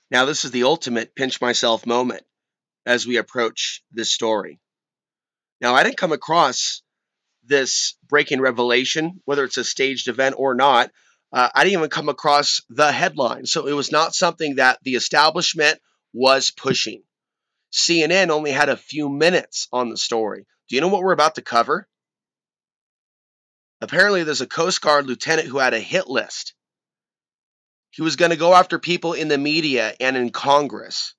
Now, this is the ultimate pinch myself moment as we approach this story. Now, I didn't come across this breaking revelation, whether it's a staged event or not. I didn't even come across the headline. So it was not something that the establishment was pushing. CNN only had a few minutes on the story. Do you know what we're about to cover? Apparently, there's a Coast Guard lieutenant who had a hit list. He was going to go after people in the media and in Congress.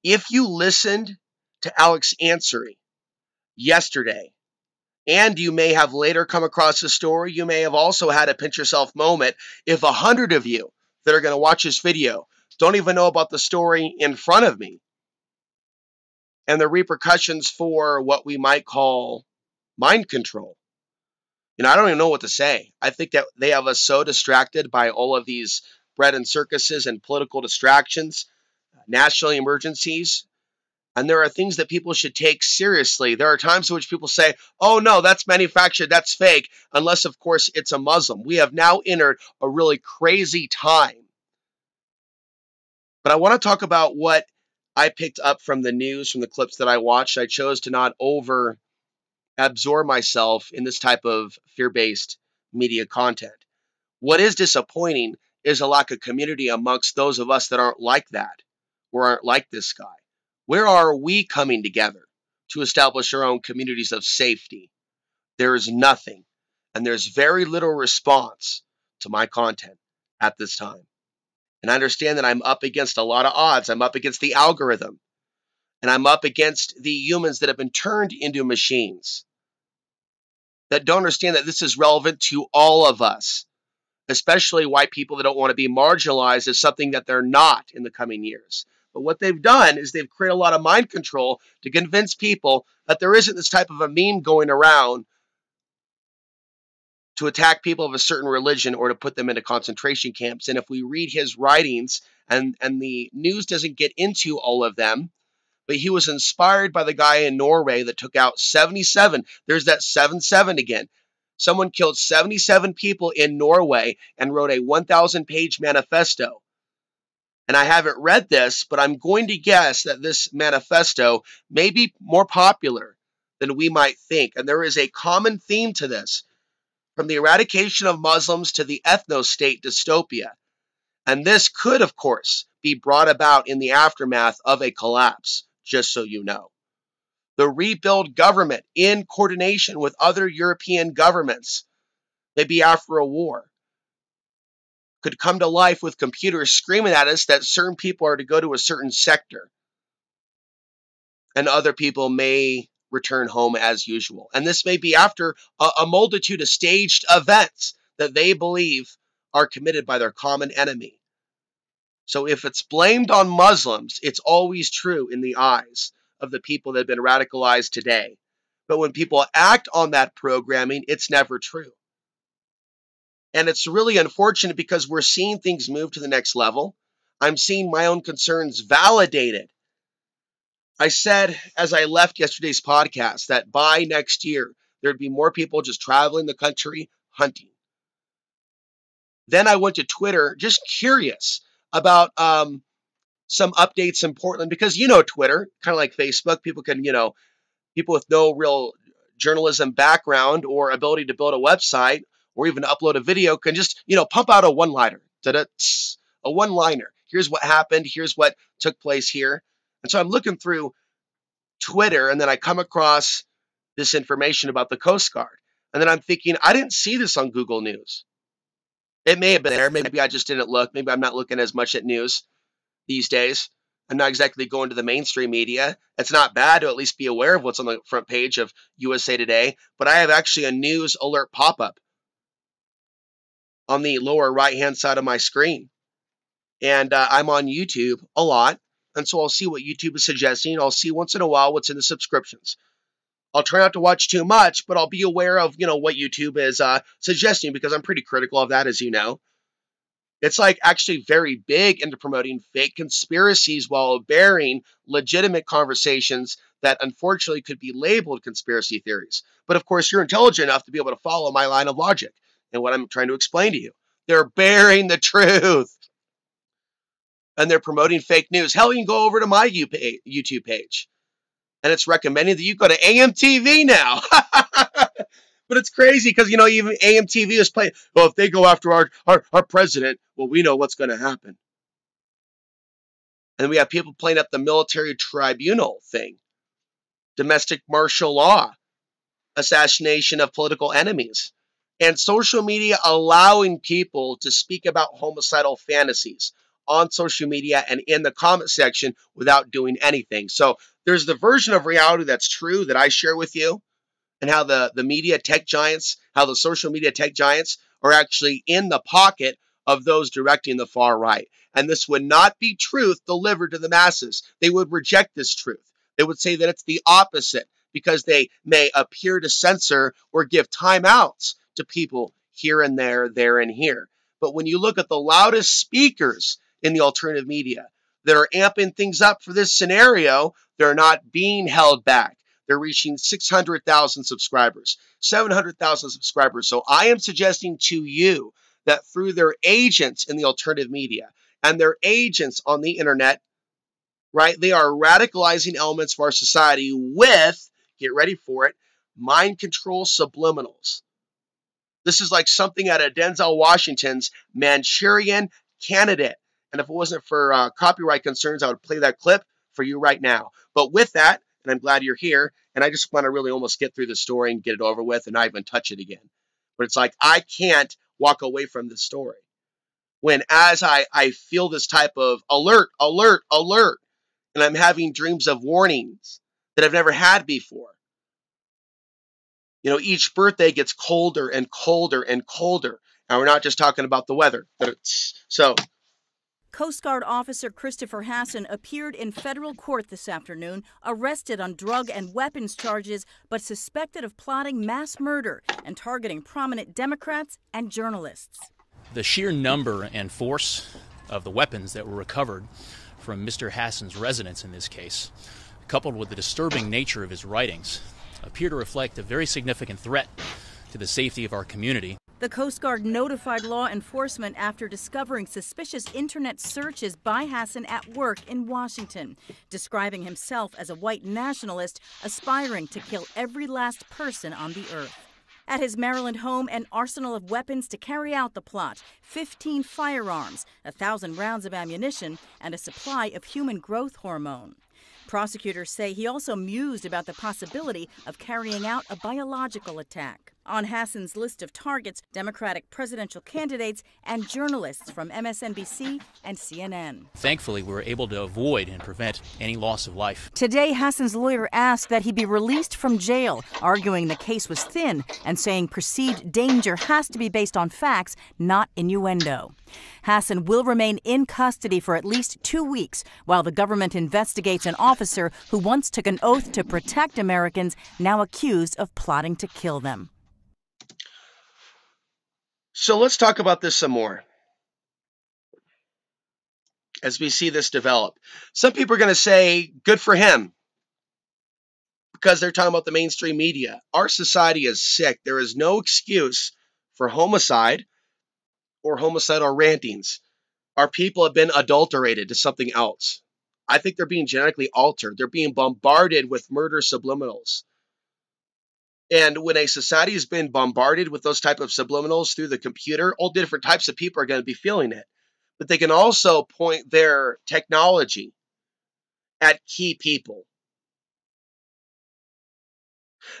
If you listened to Alex Ansary yesterday, and you may have later come across the story, you may have also had a pinch yourself moment if 100 of you that are going to watch this video don't even know about the story in front of me and the repercussions for what we might call mind control. I don't even know what to say. I think that they have us so distracted by all of these bread and circuses and political distractions, national emergencies, and there are things that people should take seriously. There are times in which people say, oh no, that's manufactured, that's fake, unless, of course, it's a Muslim. We have now entered a really crazy time. But I want to talk about what I picked up from the news, from the clips that I watched. I chose to not over absorb myself in this type of fear-based media content. What is disappointing is a lack of community amongst those of us that aren't like that, or aren't like this guy. Where are we coming together to establish our own communities of safety? There is nothing, and there's very little response to my content at this time. And I understand that I'm up against a lot of odds. I'm up against the algorithm, and I'm up against the humans that have been turned into machines that don't understand that this is relevant to all of us, especially white people that don't want to be marginalized as something that they're not in the coming years. But what they've done is they've created a lot of mind control to convince people that there isn't this type of a meme going around to attack people of a certain religion or to put them into concentration camps. And if we read his writings, and the news doesn't get into all of them, but he was inspired by the guy in Norway that took out 77. There's that 77 again. Someone killed 77 people in Norway and wrote a 1,000-page manifesto. And I haven't read this, but I'm going to guess that this manifesto may be more popular than we might think. And there is a common theme to this, from the eradication of Muslims to the ethno-state dystopia. And this could, of course, be brought about in the aftermath of a collapse, just so you know. The rebuild government, in coordination with other European governments, maybe after a war, could come to life with computers screaming at us that certain people are to go to a certain sector and other people may return home as usual. And this may be after a multitude of staged events that they believe are committed by their common enemy. So if it's blamed on Muslims, it's always true in the eyes of the people that have been radicalized today. But when people act on that programming, it's never true. And it's really unfortunate because we're seeing things move to the next level. I'm seeing my own concerns validated. I said as I left yesterday's podcast that by next year, there'd be more people just traveling the country hunting. Then I went to Twitter, just curious about some updates in Portland, because Twitter, kind of like Facebook, people can, people with no real journalism background or ability to build a website or even upload a video can just, pump out a one-liner. A one-liner. Here's what happened. Here's what took place here. And so I'm looking through Twitter, and then I come across this information about the Coast Guard. And then I'm thinking, I didn't see this on Google News. It may have been there. Maybe I just didn't look. Maybe I'm not looking as much at news these days. I'm not exactly going to the mainstream media. It's not bad to at least be aware of what's on the front page of USA Today, but I have actually a news alert pop-up on the lower right-hand side of my screen. And I'm on YouTube a lot, and so I'll see what YouTube is suggesting. I'll see once in a while what's in the subscriptions. I'll try not to watch too much, but I'll be aware of, what YouTube is suggesting, because I'm pretty critical of that, as you know. It's like actually very big into promoting fake conspiracies while bearing legitimate conversations that unfortunately could be labeled conspiracy theories. But of course, you're intelligent enough to be able to follow my line of logic and what I'm trying to explain to you. They're bearing the truth. and they're promoting fake news. Hell, you can go over to my YouTube page, and it's recommending that you go to AMTV now. But it's crazy because, even AMTV is playing, well, if they go after our president, well, we know what's going to happen. And we have people playing up the military tribunal thing, domestic martial law, assassination of political enemies, and social media allowing people to speak about homicidal fantasies on social media and in the comment section without doing anything. So there's the version of reality that's true that I share with you, and how the media tech giants, how the social media tech giants are actually in the pocket of those directing the far right. And this would not be truth delivered to the masses. They would reject this truth. They would say that it's the opposite because they may appear to censor or give timeouts to people here and there and here. But when you look at the loudest speakers in the alternative media that are amping things up for this scenario, they're not being held back. They're reaching 600,000 subscribers, 700,000 subscribers. So I am suggesting to you that through their agents in the alternative media and their agents on the internet, right, they are radicalizing elements of our society with, get ready for it, mind control subliminals. This is like something out of Denzel Washington's Manchurian Candidate. And if it wasn't for copyright concerns, I would play that clip for you right now. But with that, and I'm glad you're here, and I just want to really almost get through the story and get it over with and not even touch it again. But it's like I can't walk away from this story when as I feel this type of alert, and I'm having dreams of warnings that I've never had before. Each birthday gets colder and colder and colder. And we're not just talking about the weather. So Coast Guard officer Christopher Hasson appeared in federal court this afternoon, arrested on drug and weapons charges, but suspected of plotting mass murder and targeting prominent Democrats and journalists. The sheer number and force of the weapons that were recovered from Mr. Hasson's residence in this case, coupled with the disturbing nature of his writings, appear to reflect a very significant threat to the safety of our community. The Coast Guard notified law enforcement after discovering suspicious internet searches by Hasson at work in Washington, describing himself as a white nationalist aspiring to kill every last person on the earth. At his Maryland home, an arsenal of weapons to carry out the plot, 15 firearms, 1,000 rounds of ammunition, and a supply of human growth hormone. Prosecutors say he also mused about the possibility of carrying out a biological attack. On Hasson's list of targets, Democratic presidential candidates and journalists from MSNBC and CNN. Thankfully, we were able to avoid and prevent any loss of life. Today, Hasson's lawyer asked that he be released from jail, arguing the case was thin and saying perceived danger has to be based on facts, not innuendo. Hasson will remain in custody for at least 2 weeks while the government investigates an officer who once took an oath to protect Americans, now accused of plotting to kill them. So let's talk about this some more as we see this develop. Some people are going to say, good for him, because they're talking about the mainstream media. Our society is sick. There is no excuse for homicide or homicidal rantings. Our people have been adulterated to something else. I think they're being genetically altered. They're being bombarded with murder subliminals. And when a society has been bombarded with those type of subliminals through the computer, all different types of people are going to be feeling it. But they can also point their technology at key people.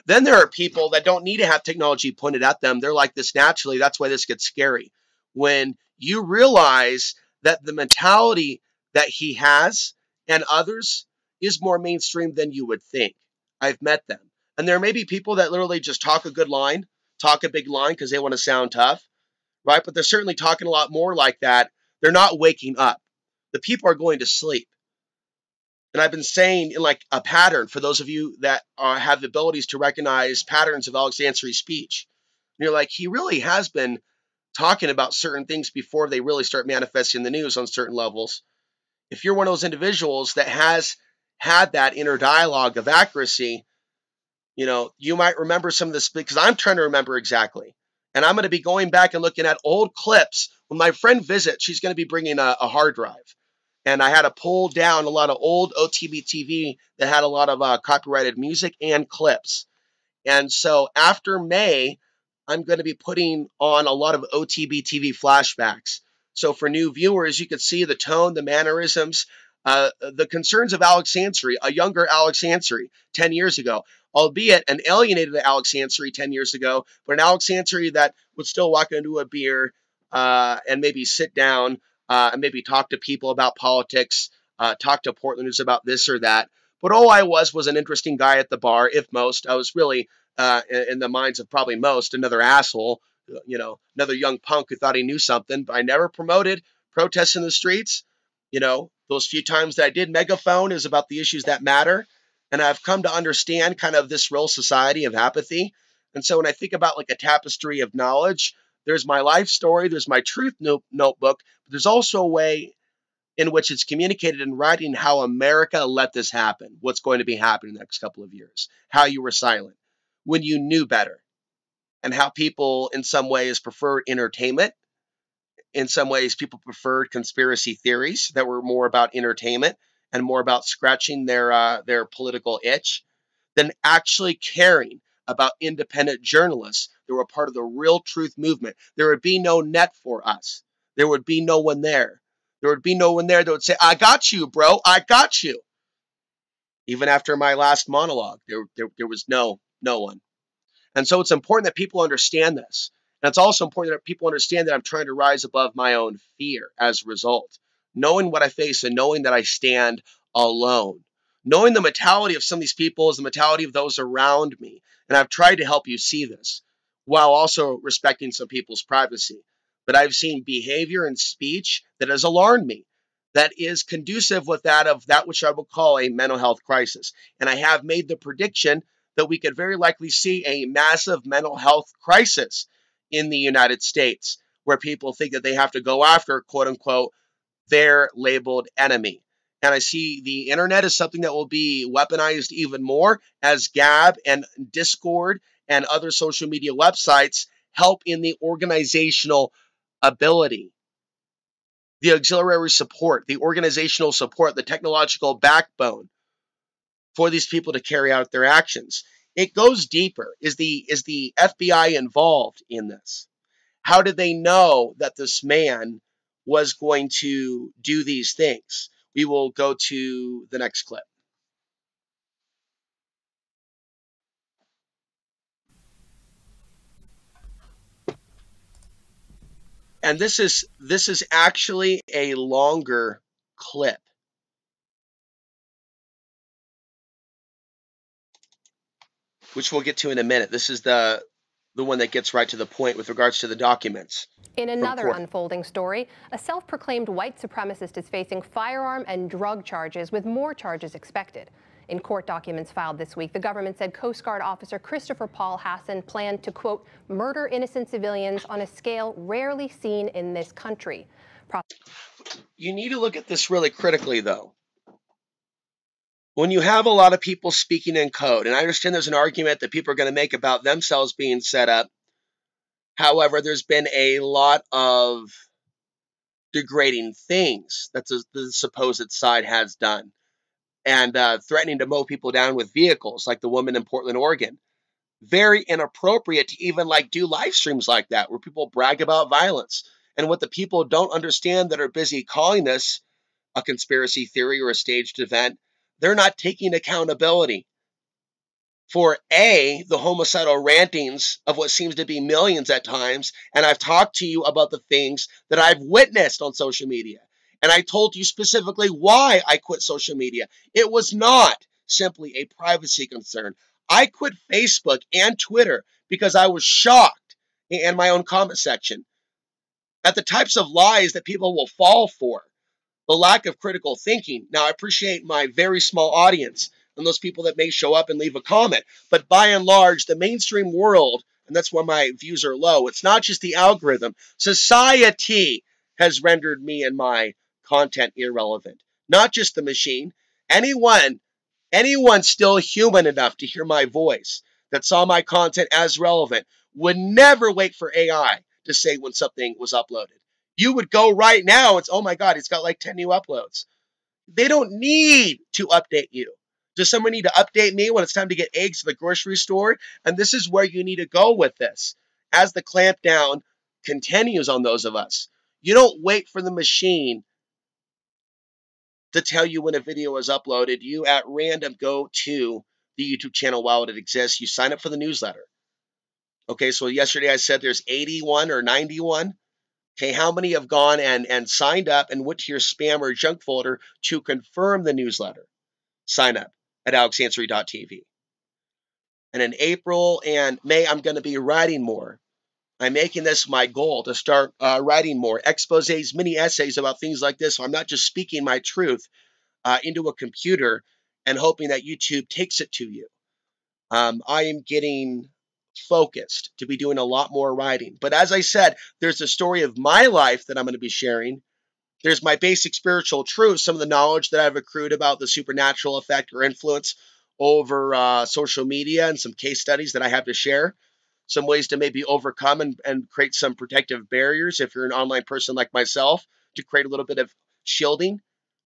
Then there are people that don't need to have technology pointed at them. They're like this naturally. That's why this gets scary. When you realize that the mentality that he has and others is more mainstream than you would think. I've met them. And there may be people that literally just talk a good line, talk a big line because they want to sound tough, right? But they're certainly talking a lot more like that. They're not waking up. The people are going to sleep. And I've been saying in like a pattern for those of you that have the abilities to recognize patterns of Alex Ansari's speech. And you're like, he really has been talking about certain things before they really start manifesting in the news on certain levels. If you're one of those individuals that has had that inner dialogue of accuracy, you might remember some of this because I'm trying to remember exactly. And I'm going to be going back and looking at old clips. When my friend visits, she's going to be bringing a hard drive. And I had to pull down a lot of old OTB TV that had a lot of copyrighted music and clips. And so after May, I'm going to be putting on a lot of OTB TV flashbacks. So for new viewers, you can see the tone, the mannerisms, the concerns of Alex Ansary, a younger Alex Ansary 10 years ago, albeit an alienated Alex Ansary 10 years ago, but an Alex Ansary that would still walk into a beer and maybe sit down and maybe talk to people about politics, talk to Portlanders about this or that. But all I was an interesting guy at the bar, if most. I was really, in the minds of probably most, another asshole, another young punk who thought he knew something. But I never promoted protests in the streets. Those few times that I did megaphone is about the issues that matter. And I've come to understand kind of this real society of apathy. And so when I think about like a tapestry of knowledge, there's my life story, there's my truth notebook, but there's also a way in which it's communicated in writing how America let this happen, what's going to be happening in the next couple of years, how you were silent when you knew better, and how people in some ways preferred entertainment. In some ways, people preferred conspiracy theories that were more about entertainment and more about scratching their political itch than actually caring about independent journalists that were part of the real truth movement. There would be no net for us. There would be no one there. There would be no one there that would say, I got you, bro. I got you. Even after my last monologue, there was no one. And so it's important that people understand this. And it's also important that people understand that I'm trying to rise above my own fear as a result. Knowing what I face and knowing that I stand alone. Knowing the mentality of some of these people is the mentality of those around me. And I've tried to help you see this while also respecting some people's privacy. But I've seen behavior and speech that has alarmed me, that is conducive with that which I would call a mental health crisis. And I have made the prediction that we could very likely see a massive mental health crisis in the United States, where people think that they have to go after, quote unquote, their labeled enemy. And I see the internet as something that will be weaponized even more as Gab and Discord and other social media websites help in the organizational ability, the auxiliary support, the organizational support, the technological backbone for these people to carry out their actions. It goes deeper. Is the FBI involved in this? How did they know that this man was going to do these things? We will go to the next clip. And this is actually a longer clip. Which we'll get to in a minute. This is the one that gets right to the point with regards to the documents. In another unfolding story, a self-proclaimed white supremacist is facing firearm and drug charges, with more charges expected. In court documents filed this week, the government said Coast Guard officer Christopher Paul Hassan planned to, quote, murder innocent civilians on a scale rarely seen in this country. You need to look at this really critically, though. When you have a lot of people speaking in code, and I understand there's an argument that people are going to make about themselves being set up. However, there's been a lot of degrading things that the supposed side has done, and threatening to mow people down with vehicles, like the woman in Portland, Oregon. Very inappropriate to even do live streams like that, where people brag about violence. And what the people don't understand that are busy calling this a conspiracy theory or a staged event, they're not taking accountability for the homicidal rantings of what seems to be millions at times. And I've talked to you about the things that I've witnessed on social media. And I told you specifically why I quit social media. It was not simply a privacy concern. I quit Facebook and Twitter because I was shocked in my own comment section at the types of lies that people will fall for, the lack of critical thinking. Now, I appreciate my very small audience and those people that may show up and leave a comment, but by and large, the mainstream world, and that's where my views are low, it's not just the algorithm. Society has rendered me and my content irrelevant, not just the machine. Anyone still human enough to hear my voice that saw my content as relevant would never wait for AI to say when something was uploaded. You would go right now, it's, oh my God, it's got like 10 new uploads. They don't need to update you. Does someone need to update me when it's time to get eggs at the grocery store? And this is where you need to go with this. As the clampdown continues on those of us, you don't wait for the machine to tell you when a video is uploaded. You at random go to the YouTube channel while it exists. You sign up for the newsletter. Okay, so yesterday I said there's 81 or 91. Okay, how many have gone and signed up and went to your spam or junk folder to confirm the newsletter? Sign up at alexansary.tv. And in April and May, I'm going to be writing more. I'm making this my goal to start writing more exposés, mini essays about things like this. So I'm not just speaking my truth into a computer and hoping that YouTube takes it to you. I am getting focused to be doing a lot more writing. But as I said, there's a story of my life that I'm going to be sharing. There's my basic spiritual truth, some of the knowledge that I've accrued about the supernatural effect or influence over social media, and some case studies that I have to share. Some ways to maybe overcome and create some protective barriers if you're an online person like myself, to create a little bit of shielding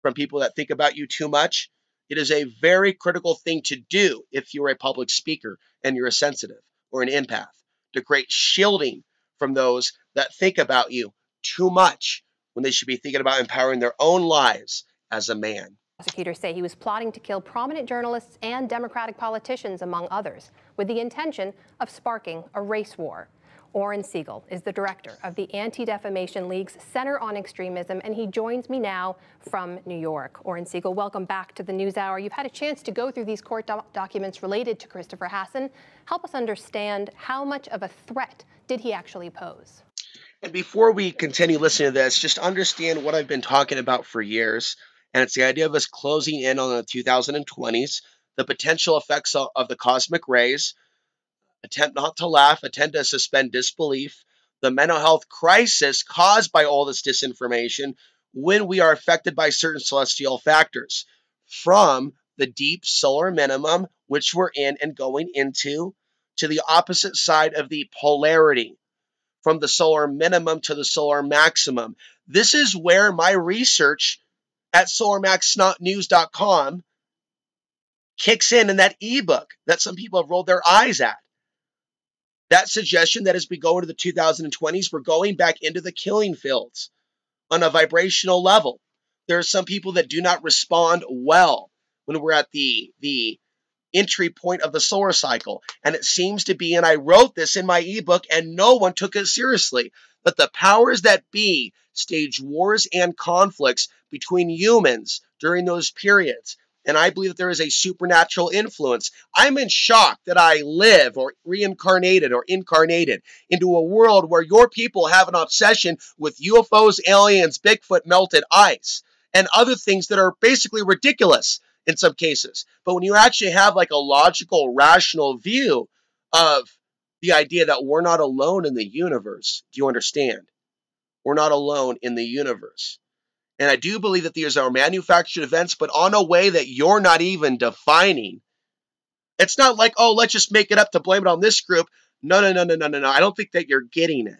from people that think about you too much. It is a very critical thing to do if you're a public speaker and you're a sensitive or an empath, to create shielding from those that think about you too much when they should be thinking about empowering their own lives as a man. Prosecutors say he was plotting to kill prominent journalists and Democratic politicians, among others, with the intention of sparking a race war. Oren Siegel is the director of the Anti-Defamation League's Center on Extremism, and he joins me now from New York. Oren Siegel, welcome back to the NewsHour. You've had a chance to go through these court documents related to Christopher Hasson. Help us understand, how much of a threat did he actually pose? And before we continue listening to this, just understand what I've been talking about for years. And it's the idea of us closing in on the 2020s, the potential effects of the cosmic rays, attempt not to laugh, attempt to suspend disbelief, the mental health crisis caused by all this disinformation when we are affected by certain celestial factors, from the deep solar minimum, which we're in and going into, to the opposite side of the polarity, from the solar minimum to the solar maximum. This is where my research at solarmaxnews.com kicks in that ebook that some people have rolled their eyes at. That suggestion that as we go into the 2020s, we're going back into the killing fields on a vibrational level. There are some people that do not respond well when we're at the entry point of the solar cycle. And it seems to be, and I wrote this in my ebook and no one took it seriously, but the powers that be stage wars and conflicts between humans during those periods. And I believe that there is a supernatural influence. I'm in shock that I live or reincarnated or incarnated into a world where your people have an obsession with UFOs, aliens, Bigfoot, melted ice, and other things that are basically ridiculous in some cases. But when you actually have like a logical, rational view of the idea that we're not alone in the universe, do you understand? We're not alone in the universe. And I do believe that these are manufactured events, but on a way that you're not even defining. It's not like, oh, let's just make it up to blame it on this group. No. I don't think that you're getting it. You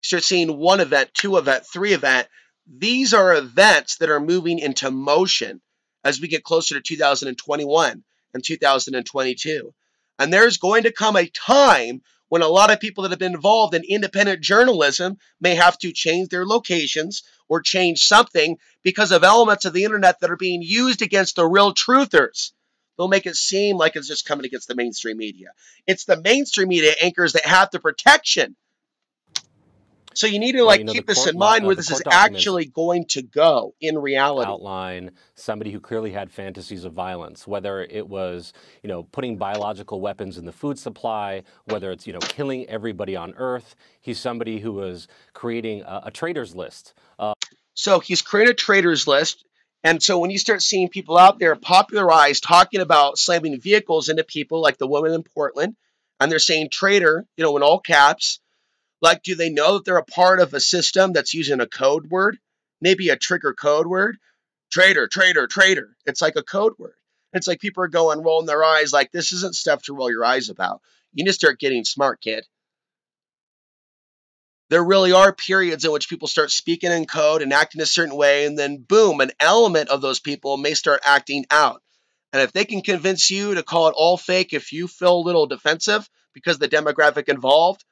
start seeing one event, two event, three event. These are events that are moving into motion as we get closer to 2021 and 2022. And there's going to come a time when a lot of people that have been involved in independent journalism may have to change their locations or change something because of elements of the internet that are being used against the real truthers. They'll make it seem like it's just coming against the mainstream media. It's the mainstream media anchors that have the protection. So you need to keep this in mind where this is actually going to go in reality. Outline somebody who clearly had fantasies of violence, whether it was, putting biological weapons in the food supply, whether it's, killing everybody on Earth. He's somebody who was creating a traitors list. So he's created a traitors list. And so when you start seeing people out there popularized talking about slamming vehicles into people like the woman in Portland, and they're saying traitor, in all caps, do they know that they're a part of a system that's using a code word? Maybe a trigger code word? Traitor, traitor, traitor. It's like a code word. It's like people are rolling their eyes like, this isn't stuff to roll your eyes about. You need to start getting smart, kid. There really are periods in which people start speaking in code and acting a certain way, and then boom, an element of those people may start acting out. And if they can convince you to call it all fake if you feel a little defensive because of the demographic involved,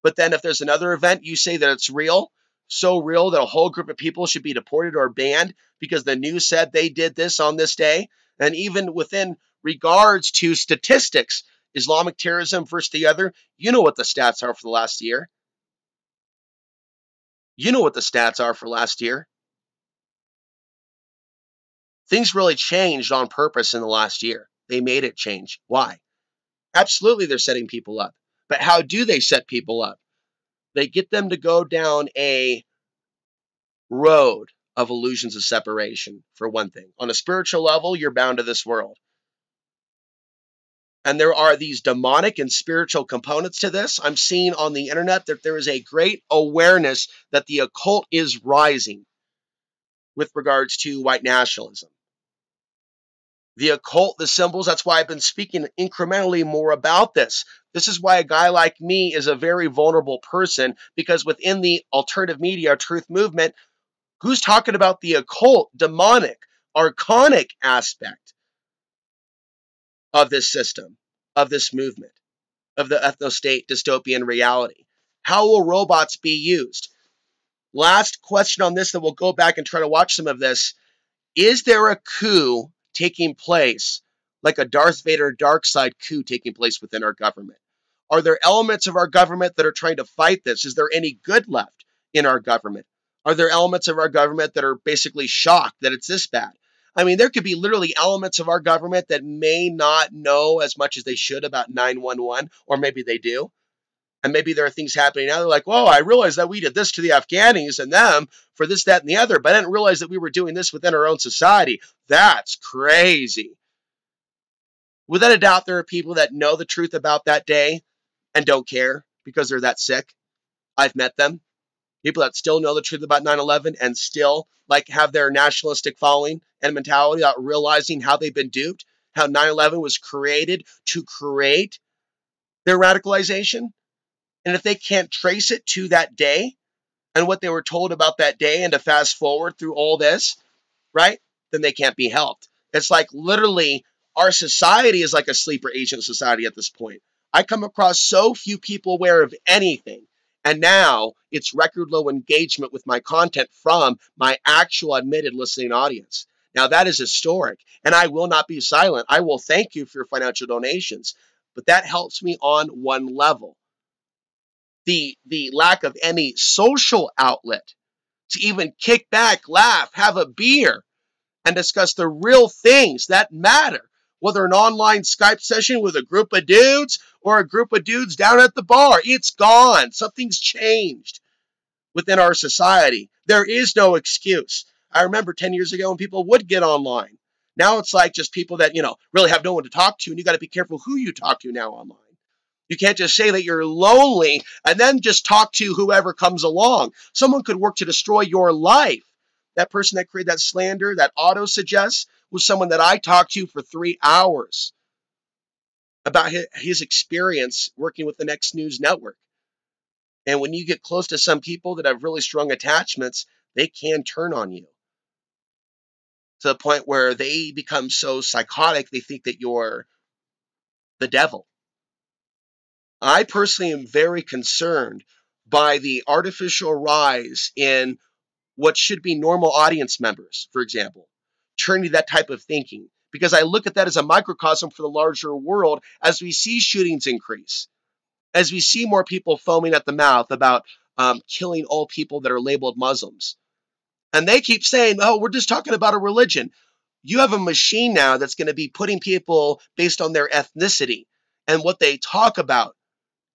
but then if there's another event, you say that it's real, so real that a whole group of people should be deported or banned because the news said they did this on this day. And even within regards to statistics, Islamic terrorism versus the other, you know what the stats are for the last year. You know what the stats are for last year. Things really changed on purpose in the last year. They made it change. Why? Absolutely, they're setting people up. But how do they set people up? They get them to go down a road of illusions of separation, for one thing. On a spiritual level, you're bound to this world. And there are these demonic and spiritual components to this. I'm seeing on the internet that there is a great awareness that the occult is rising with regards to white nationalism. The occult, the symbols, that's why I've been speaking incrementally more about this. This is why a guy like me is a very vulnerable person, because within the alternative media truth movement, who's talking about the occult, demonic, archonic aspect of this system, of this movement, of the ethno-state dystopian reality? How will robots be used? Last question on this, then we'll go back and try to watch some of this. Is there a coup taking place, like a Darth Vader dark side coup taking place within our government? Are there elements of our government that are trying to fight this? Is there any good left in our government? Are there elements of our government that are basically shocked that it's this bad? I mean, there could be literally elements of our government that may not know as much as they should about 911, or maybe they do. And maybe there are things happening now. They're like, whoa, I realized that we did this to the Afghanis and them for this, that, and the other, but I didn't realize that we were doing this within our own society. That's crazy. Without a doubt, there are people that know the truth about that day and don't care because they're that sick. I've met them. People that still know the truth about 9/11 and still have their nationalistic following and mentality without realizing how they've been duped, how 9/11 was created to create their radicalization. And if they can't trace it to that day and what they were told about that day and to fast forward through all this, right, then they can't be helped. It's like literally our society is like a sleeper agent society at this point. I come across so few people aware of anything. And now it's record low engagement with my content from my actual admitted listening audience. Now that is historic, and I will not be silent. I will thank you for your financial donations, but that helps me on one level. The lack of any social outlet to even kick back, laugh, have a beer, and discuss the real things that matter, whether an online Skype session with a group of dudes or a group of dudes down at the bar. It's gone. Something's changed within our society. There is no excuse. I remember 10 years ago when people would get online. Now it's like just people that, really have no one to talk to, and you got to be careful who you talk to now online. You can't just say that you're lonely and then just talk to whoever comes along. Someone could work to destroy your life. That person that created that slander, that auto-suggests, was someone that I talked to for 3 hours about his experience working with the Next News Network. And when you get close to some people that have really strong attachments, they can turn on you to the point where they become so psychotic, they think that you're the devil. I personally am very concerned by the artificial rise in what should be normal audience members, for example, turning to that type of thinking, because I look at that as a microcosm for the larger world as we see shootings increase, as we see more people foaming at the mouth about killing all people that are labeled Muslims. And they keep saying, oh, we're just talking about a religion. You have a machine now that's going to be putting people based on their ethnicity and what they talk about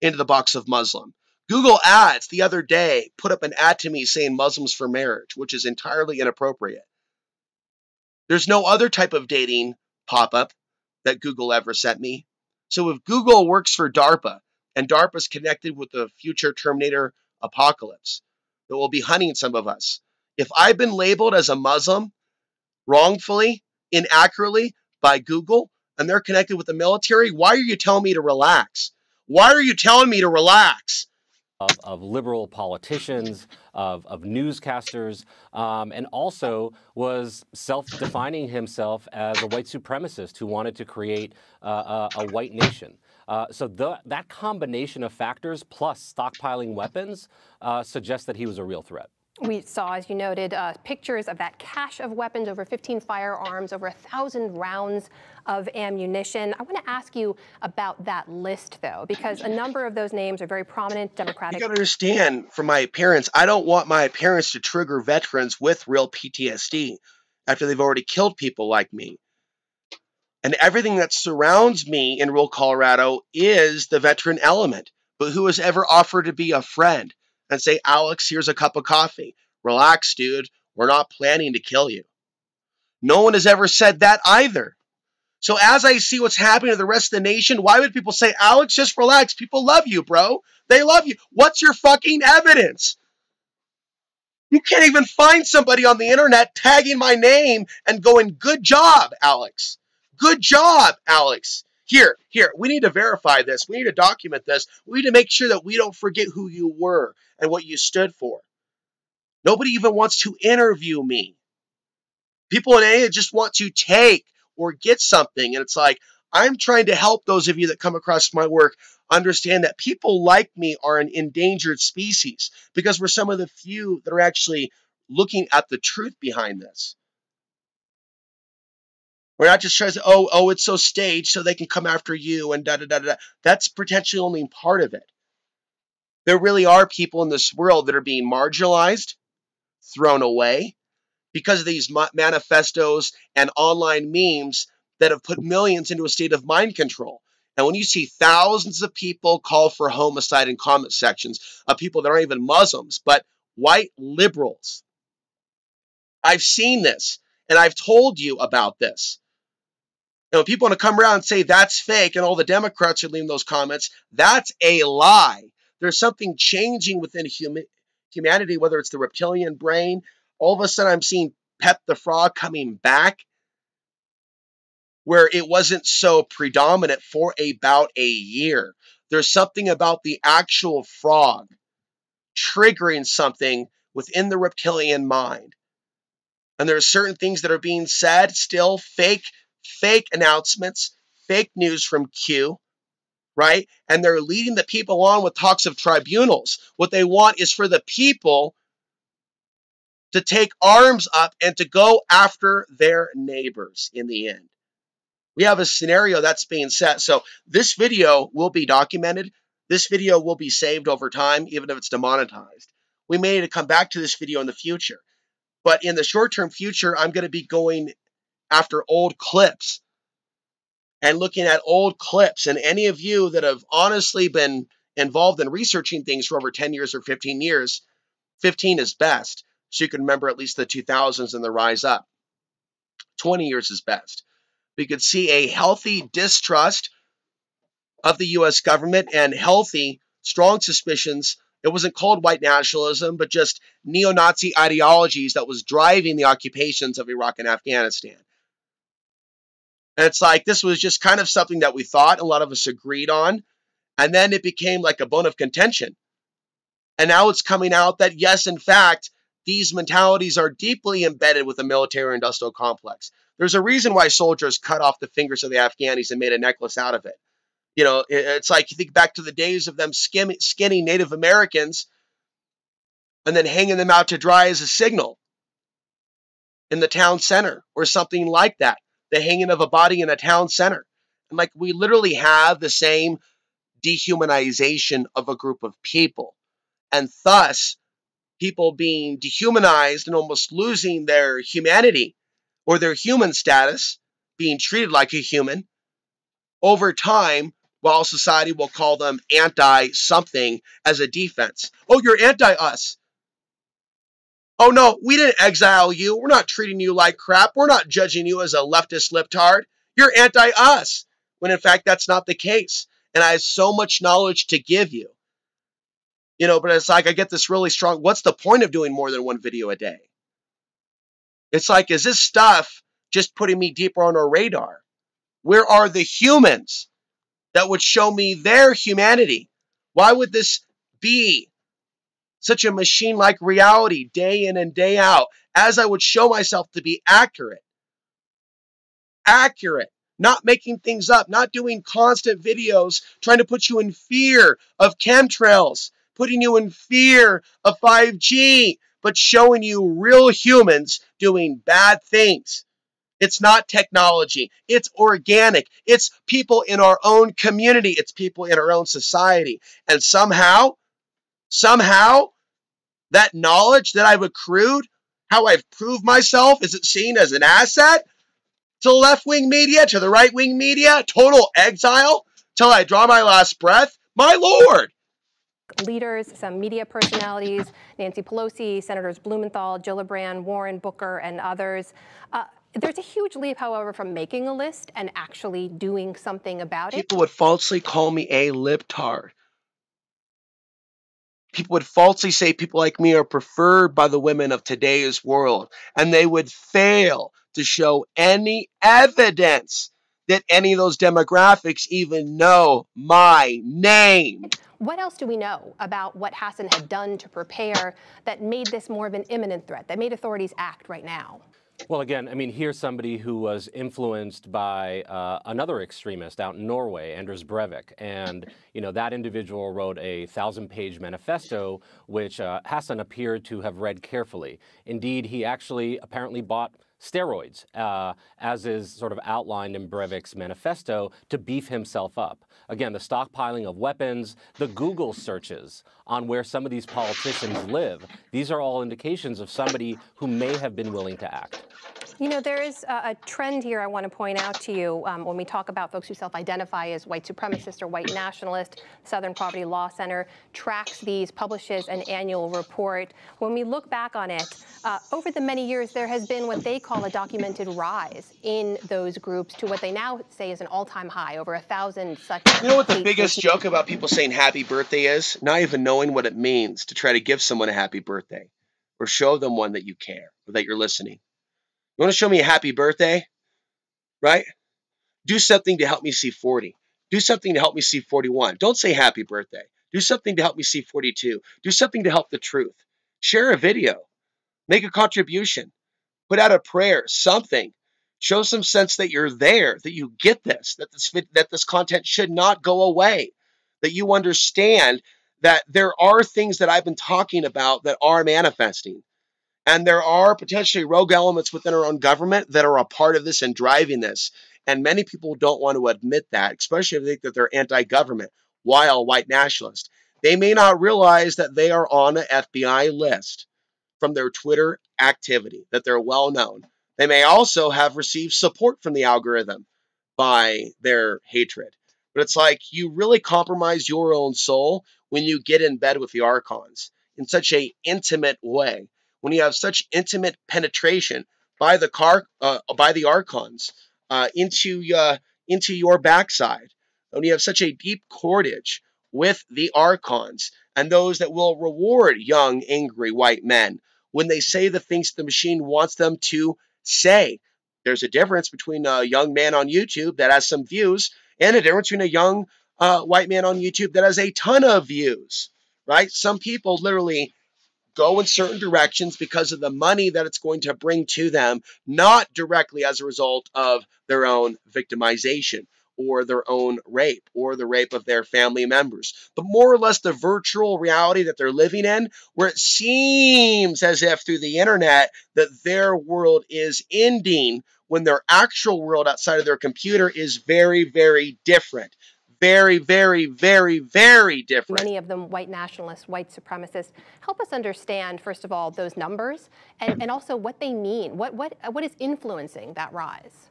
into the box of Muslim. Google Ads the other day put up an ad to me saying Muslims for marriage, which is entirely inappropriate. There's no other type of dating pop-up that Google ever sent me. So if Google works for DARPA, and DARPA is connected with the future Terminator apocalypse that will be hunting some of us, if I've been labeled as a Muslim wrongfully, inaccurately by Google, and they're connected with the military, why are you telling me to relax? Why are you telling me to relax? of liberal politicians, of newscasters, and also was self-defining himself as a white supremacist who wanted to create a white nation. So that combination of factors plus stockpiling weapons suggests that he was a real threat. We saw, as you noted, pictures of that cache of weapons, over 15 firearms, over 1,000 rounds of ammunition. I want to ask you about that list, though, because a number of those names are very prominent Democratic. You got to understand, from my parents, I don't want my parents to trigger veterans with real PTSD after they've already killed people like me. And everything that surrounds me in rural Colorado is the veteran element. But who has ever offered to be a friend and say, Alex, here's a cup of coffee. Relax, dude. We're not planning to kill you. No one has ever said that either. So as I see what's happening to the rest of the nation, why would people say, Alex, just relax? People love you, bro. They love you. What's your fucking evidence? You can't even find somebody on the internet tagging my name and going, good job, Alex. Good job, Alex. Here, we need to verify this. We need to document this. We need to make sure that we don't forget who you were and what you stood for. Nobody even wants to interview me. People in AA just want to take or get something. And it's like, I'm trying to help those of you that come across my work understand that people like me are an endangered species because we're some of the few that are actually looking at the truth behind this. We're not just trying to say, oh, it's so staged so they can come after you and da-da-da-da-da. That's potentially only part of it. There really are people in this world that are being marginalized, thrown away, because of these manifestos and online memes that have put millions into a state of mind control. And when you see thousands of people call for homicide in comment sections of people that aren't even Muslims, but white liberals, I've seen this, and I've told you about this. You know, people want to come around and say that's fake, and all the Democrats are leaving those comments. That's a lie. There's something changing within humanity, whether it's the reptilian brain. All of a sudden, I'm seeing Pep the Frog coming back, where it wasn't so predominant for about a year. There's something about the actual frog triggering something within the reptilian mind. And there are certain things that are being said, still fake announcements, fake news from Q, right? And they're leading the people on with talks of tribunals. What they want is for the people to take arms up and to go after their neighbors in the end. We have a scenario that's being set. So this video will be documented. This video will be saved over time, even if it's demonetized. We may need to come back to this video in the future. But in the short-term future, I'm going to be going after old clips and looking at old clips. And any of you that have honestly been involved in researching things for over 10 years or 15 years, 15 is best. So you can remember at least the 2000s and the rise up. 20 years is best. We could see a healthy distrust of the U.S. government and healthy, strong suspicions. It wasn't called white nationalism, but just neo-Nazi ideologies that was driving the occupations of Iraq and Afghanistan. And it's like this was just kind of something that we thought a lot of us agreed on. And then it became like a bone of contention. And now it's coming out that, yes, in fact, these mentalities are deeply embedded with the military-industrial complex. There's a reason why soldiers cut off the fingers of the Afghanis and made a necklace out of it. You know, it's like you think back to the days of them skinning Native Americans and then hanging them out to dry as a signal in the town center or something like that. The hanging of a body in a town center. And like we literally have the same dehumanization of a group of people. And thus, people being dehumanized and almost losing their humanity or their human status, being treated like a human, over time, while society will call them anti-something as a defense. Oh, you're anti-us. Oh, no, we didn't exile you. We're not treating you like crap. We're not judging you as a leftist libtard. You're anti-us. When in fact, that's not the case. And I have so much knowledge to give you. You know, but it's like I get this really strong, what's the point of doing more than one video a day? It's like, is this stuff just putting me deeper on our radar? Where are the humans that would show me their humanity? Why would this be such a machine-like reality day in and day out, as I would show myself to be accurate, not making things up, not doing constant videos trying to put you in fear of chemtrails, putting you in fear of 5G, but showing you real humans doing bad things. It's not technology. It's organic. It's people in our own community. It's people in our own society. And somehow, that knowledge that I've accrued, how I've proved myself, is it seen as an asset to the left-wing media, to the right-wing media? Total exile till I draw my last breath? My Lord! Leaders, some media personalities, Nancy Pelosi, Senators Blumenthal, Gillibrand, Warren, Booker, and others. There's a huge leap, however, from making a list and actually doing something about it. People would falsely call me a libtard. People would falsely say people like me are preferred by the women of today's world, and they would fail to show any evidence that any of those demographics even know my name. What else do we know about what Hassan had done to prepare that made this more of an imminent threat, that made authorities act right now? Well, again, I mean, here's somebody who was influenced by another extremist out in Norway, Anders Breivik. And, you know, that individual wrote a 1,000-page manifesto, which Hassan appeared to have read carefully. Indeed, he actually apparently bought steroids, as is sort of outlined in Breivik's manifesto, to beef himself up. Again, the stockpiling of weapons, the Google searches on where some of these politicians live, these are all indications of somebody who may have been willing to act. You know, there is a trend here I want to point out to you when we talk about folks who self-identify as white supremacist or white nationalist. Southern Poverty Law Center tracks these, publishes an annual report. When we look back on it, over the many years, there has been what they call a documented rise in those groups to what they now say is an all-time high, over 1,000 such. You know what the biggest joke about people saying happy birthday is? Not even knowing what it means to try to give someone a happy birthday or show them one that you care or that you're listening. You want to show me a happy birthday, right? Do something to help me see 40. Do something to help me see 41. Don't say happy birthday. Do something to help me see 42. Do something to help the truth. Share a video. Make a contribution. Put out a prayer, something. Show some sense that you're there, that you get this, that this content should not go away, that you understand that there are things that I've been talking about that are manifesting. And there are potentially rogue elements within our own government that are a part of this and driving this. And many people don't want to admit that, especially if they think that they're anti-government, while white nationalists. They may not realize that they are on an FBI list from their Twitter activity, that they're well known. They may also have received support from the algorithm by their hatred. But it's like you really compromise your own soul when you get in bed with the archons in such an intimate way. When you have such intimate penetration by the archons into your backside, when you have such a deep cordage with the archons and those that will reward young, angry white men when they say the things the machine wants them to say. There's a difference between a young man on YouTube that has some views and a difference between a young white man on YouTube that has a ton of views, right? Some people literally go in certain directions because of the money that it's going to bring to them, not directly as a result of their own victimization or their own rape or the rape of their family members, but more or less the virtual reality that they're living in, where it seems as if through the internet that their world is ending when their actual world outside of their computer is very, very different. Very, very, very, very different. Many of them white nationalists, white supremacists. Help us understand, first of all, those numbers and also what they mean. What is influencing that rise?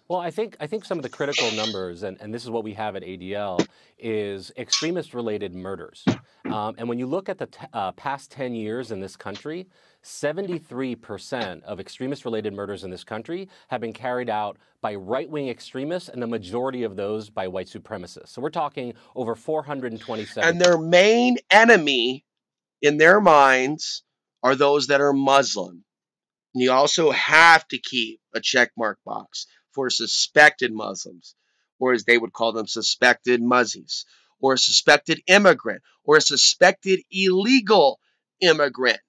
Well, I think some of the critical numbers, and this is what we have at ADL, is extremist-related murders. And when you look at the past 10 years in this country, 73% of extremist-related murders in this country have been carried out by right-wing extremists, and the majority of those by white supremacists. So we're talking over 427. And their main enemy in their minds are those that are Muslim. And you also have to keep a checkmark box for suspected Muslims, or as they would call them, suspected Muzzies, or a suspected immigrant or a suspected illegal immigrant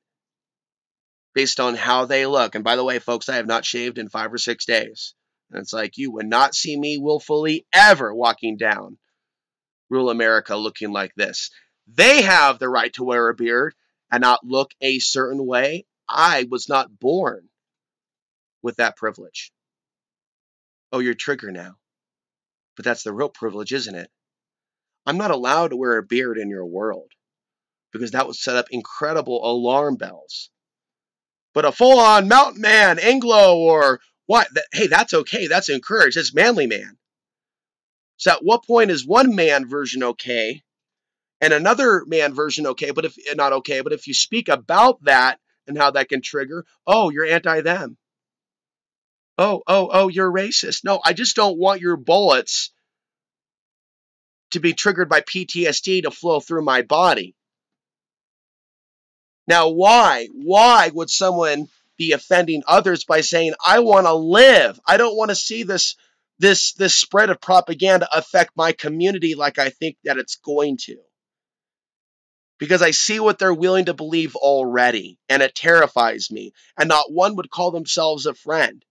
based on how they look. And by the way, folks, I have not shaved in 5 or 6 days. And it's like, you would not see me willfully ever walking down rural America looking like this. They have the right to wear a beard and not look a certain way. I was not born with that privilege. Oh, you're trigger now. But that's the real privilege, isn't it? I'm not allowed to wear a beard in your world because that would set up incredible alarm bells. But a full-on mountain man, Anglo, or what? Hey, that's okay. That's encouraged. It's manly man. So at what point is one man version okay and another man version okay, but if not okay, but if you speak about that and how that can trigger, oh, you're anti-them. Oh, you're racist. No, I just don't want your bullets to be triggered by PTSD to flow through my body. Now, why would someone be offending others by saying, I want to live? I don't want to see this spread of propaganda affect my community like I think that it's going to. Because I see what they're willing to believe already, and it terrifies me. And not one would call themselves a friend.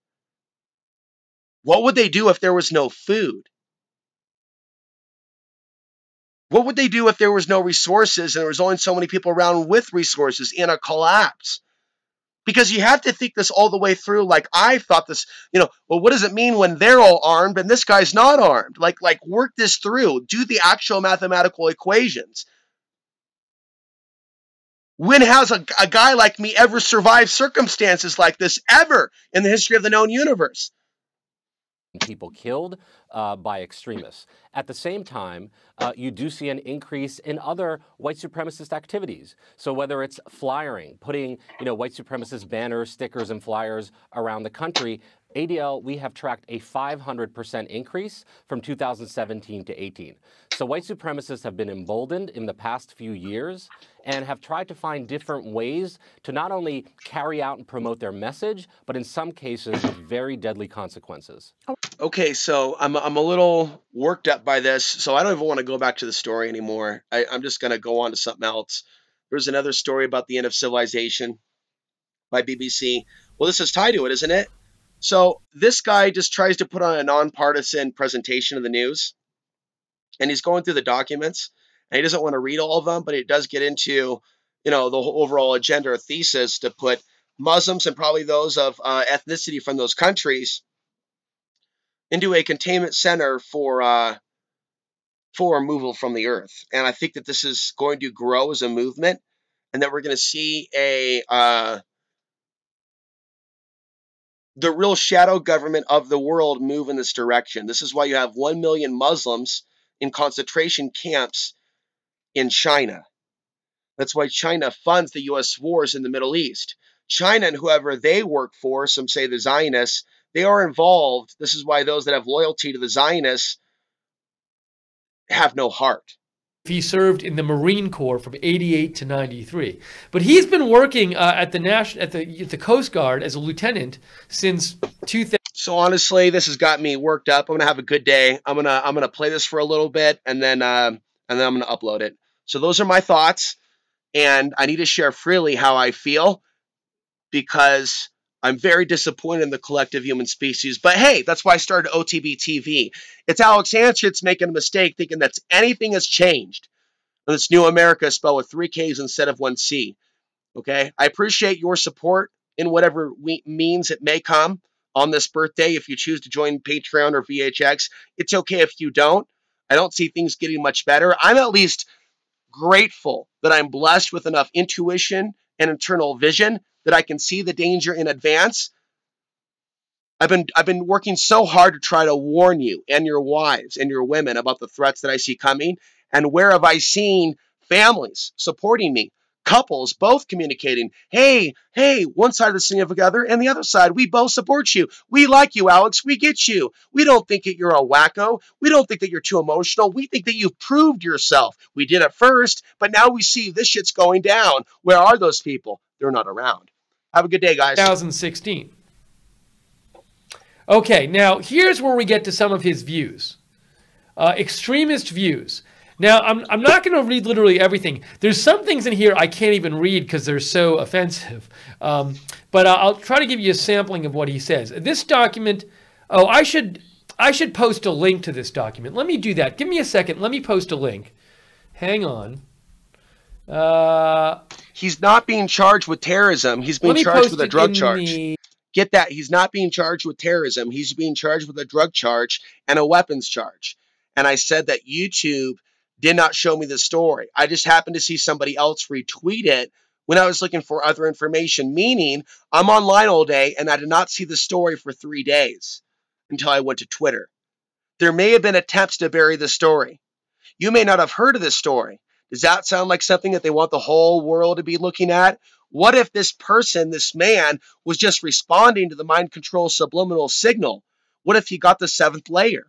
What would they do if there was no food? What would they do if there was no resources and there was only so many people around with resources in a collapse? Because you have to think this all the way through. Like I thought this, well, what does it mean when they're all armed and this guy's not armed? Like work this through. Do the actual mathematical equations. When has a guy like me ever survived circumstances like this ever in the history of the known universe? People killed by extremists. At the same time, you do see an increase in other white supremacist activities. So whether it's flyering, putting white supremacist banners, stickers, and flyers around the country, ADL, we have tracked a 500% increase from 2017 to 18. So white supremacists have been emboldened in the past few years and have tried to find different ways to not only carry out and promote their message, but in some cases with very deadly consequences. Okay, so I'm a little worked up by this, so I don't even want to go back to the story anymore. I'm just going to go on to something else. There's another story about the end of civilization by BBC. Well, this is tied to it, isn't it? So this guy just tries to put on a nonpartisan presentation of the news, and he's going through the documents, and he doesn't want to read all of them, but it does get into, the whole overall agenda or thesis to put Muslims and probably those of ethnicity from those countries into a containment center for removal from the earth. And I think that this is going to grow as a movement, and that we're going to see the real shadow government of the world move in this direction. This is why you have 1 million Muslims in concentration camps in China. That's why China funds the U.S. wars in the Middle East. China and whoever they work for, some say the Zionists, they are involved. This is why those that have loyalty to the Zionists have no heart. He served in the Marine Corps from 88 to 93. But he's been working at the Coast Guard as a lieutenant since 2000. So honestly, this has got me worked up. I'm gonna have a good day. I'm gonna play this for a little bit, and then I'm gonna upload it. So those are my thoughts, and I need to share freely how I feel because I'm very disappointed in the collective human species. But hey, that's why I started OTB TV. It's Alex Hanschitz making a mistake thinking that anything has changed. And this new America is spelled with 3 Ks instead of 1 C. Okay? I appreciate your support in whatever means it may come on this birthday. If you choose to join Patreon or VHX, it's okay if you don't. I don't see things getting much better. I'm at least grateful that I'm blessed with enough intuition and internal vision that I can see the danger in advance. I've been working so hard to try to warn you and your wives and your women about the threats that I see coming. And where have I seen families supporting me? Couples both communicating, hey, one side of the significant other and the other side, we both support you. We like you, Alex. We get you. We don't think that you're a wacko. We don't think that you're too emotional. We think that you've proved yourself. We did it first, but now we see this shit's going down. Where are those people? They're not around. Have a good day, guys. 2016. Okay, now here's where we get to some of his views. Extremist views. Now, I'm not going to read literally everything. There's some things in here I can't even read because they're so offensive. But I'll try to give you a sampling of what he says. This document, oh, I should post a link to this document. Let me do that. Give me a second. Let me post a link. Hang on. He's not being charged with terrorism. He's being charged with a drug charge. Get that? He's not being charged with terrorism. He's being charged with a drug charge and a weapons charge. And I said that YouTube did not show me the story. I just happened to see somebody else retweet it when I was looking for other information, meaning I'm online all day and I did not see the story for 3 days until I went to Twitter. There may have been attempts to bury the story. You may not have heard of this story. Does that sound like something that they want the whole world to be looking at? What if this person, this man, was just responding to the mind control subliminal signal? What if he got the 7th layer?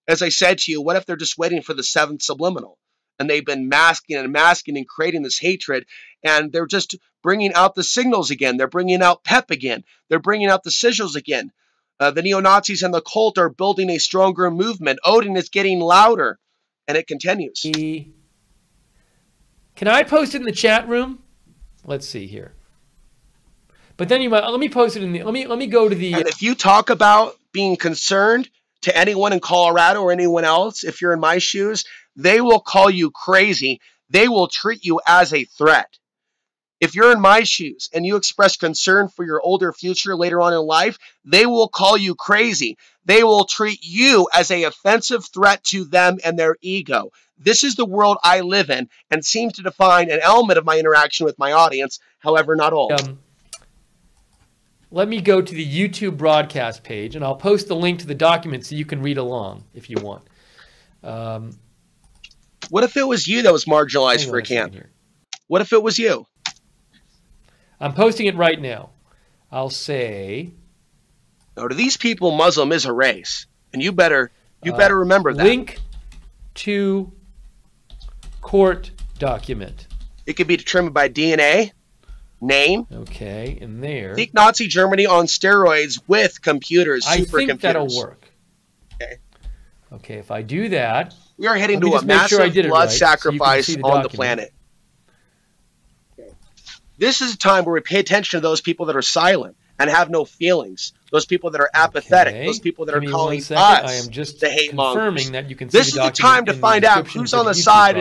As I said to you, what if they're just waiting for the 7th subliminal? And they've been masking and creating this hatred, and they're just bringing out the signals again. They're bringing out PEP again. They're bringing out the sigils again. The neo-Nazis and the cult are building a stronger movement. Odin is getting louder, and it continues. Can I post it in the chat room? Let's see here. But then you might, let me post it in the, let me go to the. And if you talk about being concerned to anyone in Colorado or anyone else, if you're in my shoes, they will call you crazy. They will treat you as a threat. If you're in my shoes and you express concern for your older future later on in life, they will call you crazy. They will treat you as an offensive threat to them and their ego. This is the world I live in and seems to define an element of my interaction with my audience, however, not all. Let me go to the YouTube broadcast page, and I'll post the link to the document so you can read along if you want. What if it was you that was marginalized for a camp? What if it was you? I'm posting it right now. I'll say... No, to these people, Muslim is a race. And you better remember that. Link to court document. It could be determined by DNA, name. Okay, in there. Think Nazi Germany on steroids with computers, supercomputers. I think that'll work. Okay. Okay, if I do that... We are heading to a massive blood sacrifice on the planet. Okay. This is a time where we pay attention to those people that are silent and have no feelings. Those people that are apathetic. Okay. Those people that are calling us I am just the hate mongers. That you can see this is the time to find out who's on the side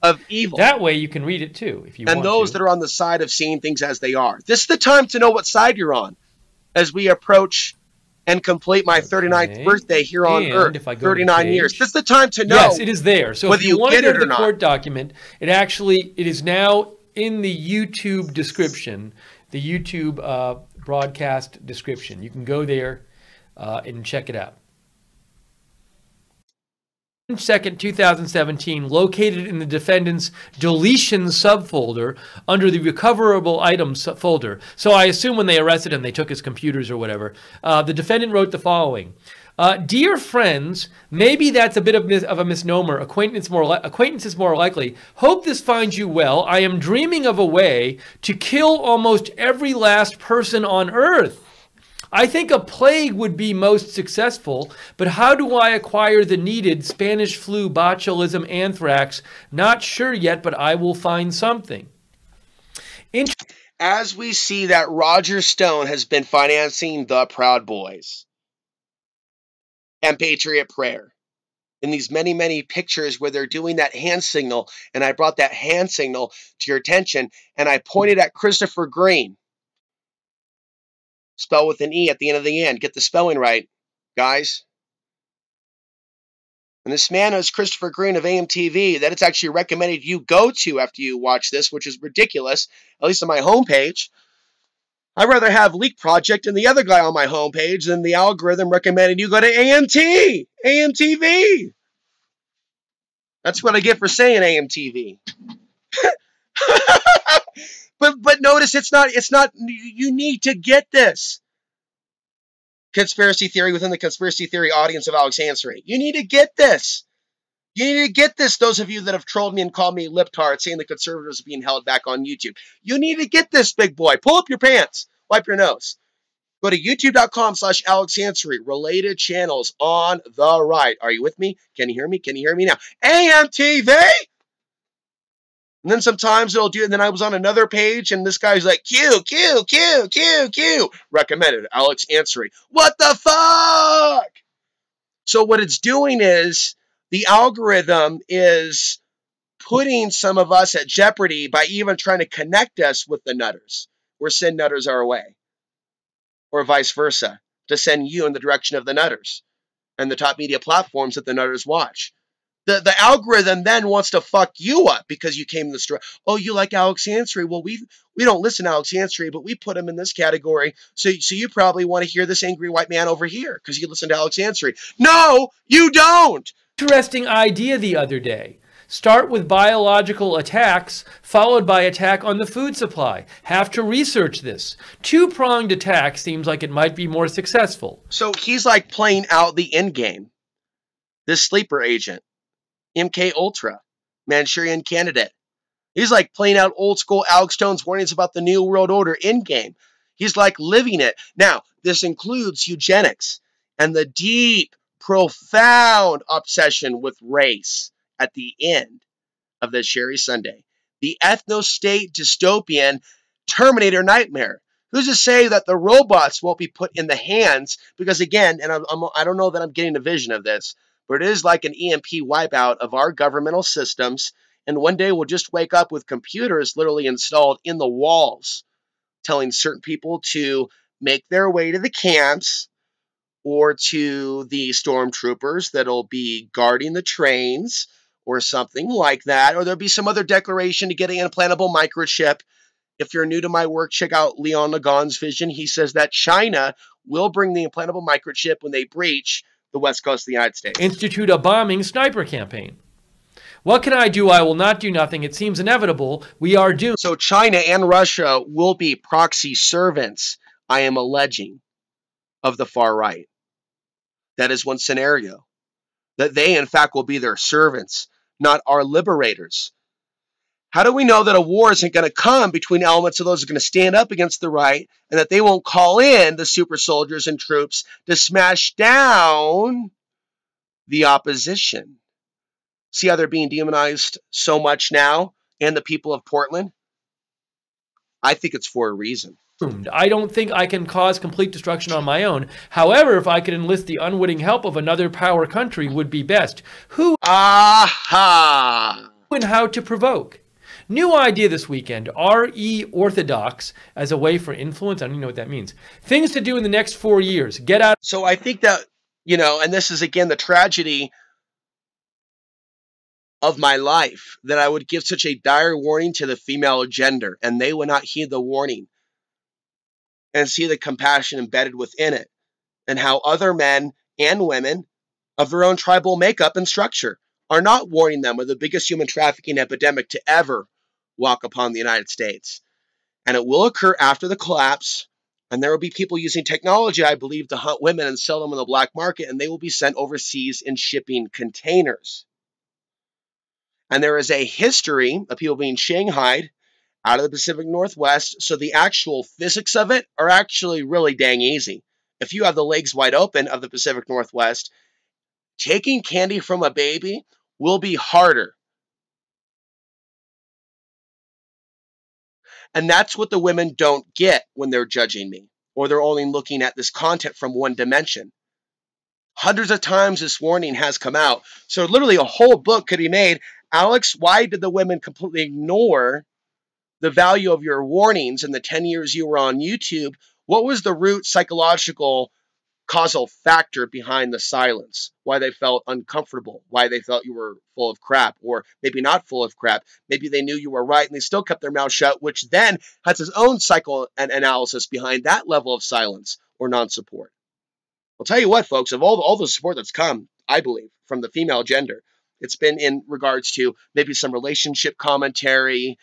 of evil. That way you can read it too, if you want to. And those that are on the side of seeing things as they are. This is the time to know what side you're on as we approach and complete my 39th birthday here on Earth. 39 years. This is the time to know. Yes, it is there. So if you want to go to the court document, it is now in the YouTube description, the YouTube broadcast description. You can go there and check it out. 2nd, 2017, located in the defendant's deletion subfolder under the recoverable items folder. So I assume when they arrested him, they took his computers or whatever. The defendant wrote the following. Dear friends, maybe that's a bit of a misnomer. Acquaintance is more likely. Hope this finds you well. I am dreaming of a way to kill almost every last person on Earth. I think a plague would be most successful, but how do I acquire the needed Spanish flu, botulism, anthrax? Not sure yet, but I will find something. As we see that Roger Stone has been financing the Proud Boys and Patriot Prayer in these many, many pictures where they're doing that hand signal, and I brought that hand signal to your attention, and I pointed at Christopher Green. Spell with an E at the end of the end. Get the spelling right, guys. And this man is Christopher Green of AMTV that it's actually recommended you go to after you watch this, which is ridiculous, at least on my homepage. I'd rather have Leak Project and the other guy on my homepage than the algorithm recommending you go to AMTV. That's what I get for saying AMTV. But notice it's not, you need to get this. Conspiracy theory within the conspiracy theory audience of Alex Ansary. You need to get this. You need to get this, those of you that have trolled me and called me liptard saying the conservatives are being held back on YouTube. You need to get this, big boy. Pull up your pants. Wipe your nose. Go to youtube.com/AlexAnswery. Related channels on the right. Are you with me? Can you hear me? Can you hear me now? AMTV! And then sometimes it'll do, and then I was on another page, and this guy's like, Q. Recommended, Alex Answery. What the fuck? So what it's doing is, the algorithm is putting some of us at jeopardy by even trying to connect us with the nutters, or send nutters our way, or vice versa, to send you in the direction of the nutters and the top media platforms that the nutters watch. The algorithm then wants to fuck you up because you came in the store. Oh, you like Alex Answery? Well, we don't listen to Alex Answery, but we put him in this category. So you probably want to hear this angry white man over here because you listen to Alex Answery. No, you don't. Interesting idea the other day. Start with biological attacks, followed by attack on the food supply. Have to research this. Two-pronged attack seems like it might be more successful. So he's like playing out the end game. This sleeper agent, MK Ultra, Manchurian Candidate. He's like playing out old school Alex Jones warnings about the New World Order end game. He's like living it. Now, this includes eugenics and the deep, profound obsession with race at the end of the Sherry Sunday. The ethno-state dystopian Terminator nightmare. Who's to say that the robots won't be put in the hands? Because again, and I don't know that I'm getting a vision of this, but it is like an EMP wipeout of our governmental systems. And one day we'll just wake up with computers literally installed in the walls, telling certain people to make their way to the camps or to the stormtroopers that'll be guarding the trains or something like that. Or there'll be some other declaration to get an implantable microchip. If you're new to my work, check out Leon Nagon's vision. He says that China will bring the implantable microchip when they breach the west coast of the United States. Institute a bombing sniper campaign. What can I do? I will not do nothing. It seems inevitable. We are doomed. So China and Russia will be proxy servants, I am alleging, of the far right. That is one scenario. That they, in fact, will be their servants, not our liberators. How do we know that a war isn't going to come between elements of those who are going to stand up against the right and that they won't call in the super soldiers and troops to smash down the opposition? See how they're being demonized so much now, and the people of Portland? I think it's for a reason. I don't think I can cause complete destruction on my own. However, if I could enlist the unwitting help of another power country would be best. Who? Aha! And how to provoke. New idea this weekend, RE Orthodox as a way for influence. I don't even know what that means. Things to do in the next 4 years. Get out. So I think that, and this is again the tragedy of my life, that I would give such a dire warning to the female gender and they would not heed the warning and see the compassion embedded within it, and how other men and women of their own tribal makeup and structure are not warning them of the biggest human trafficking epidemic to ever walk upon the United States. And it will occur after the collapse, and there will be people using technology, I believe, to hunt women and sell them in the black market, and they will be sent overseas in shipping containers. And there is a history of people being shanghaied out of the Pacific Northwest, so the actual physics of it are actually really dang easy. If you have the legs wide open of the Pacific Northwest, taking candy from a baby will be harder. And that's what the women don't get when they're judging me, or they're only looking at this content from one dimension. Hundreds of times this warning has come out. So literally a whole book could be made. Alex, why did the women completely ignore the value of your warnings in the 10 years you were on YouTube? What was the root psychological causal factor behind the silence? Why they felt uncomfortable? Why they felt you were full of crap? Or maybe not full of crap. Maybe they knew you were right and they still kept their mouth shut, which then has its own psychoanalysis behind that level of silence or non-support. I'll tell you what, folks, of all the support that's come, I believe, from the female gender, it's been in regards to maybe some relationship commentary,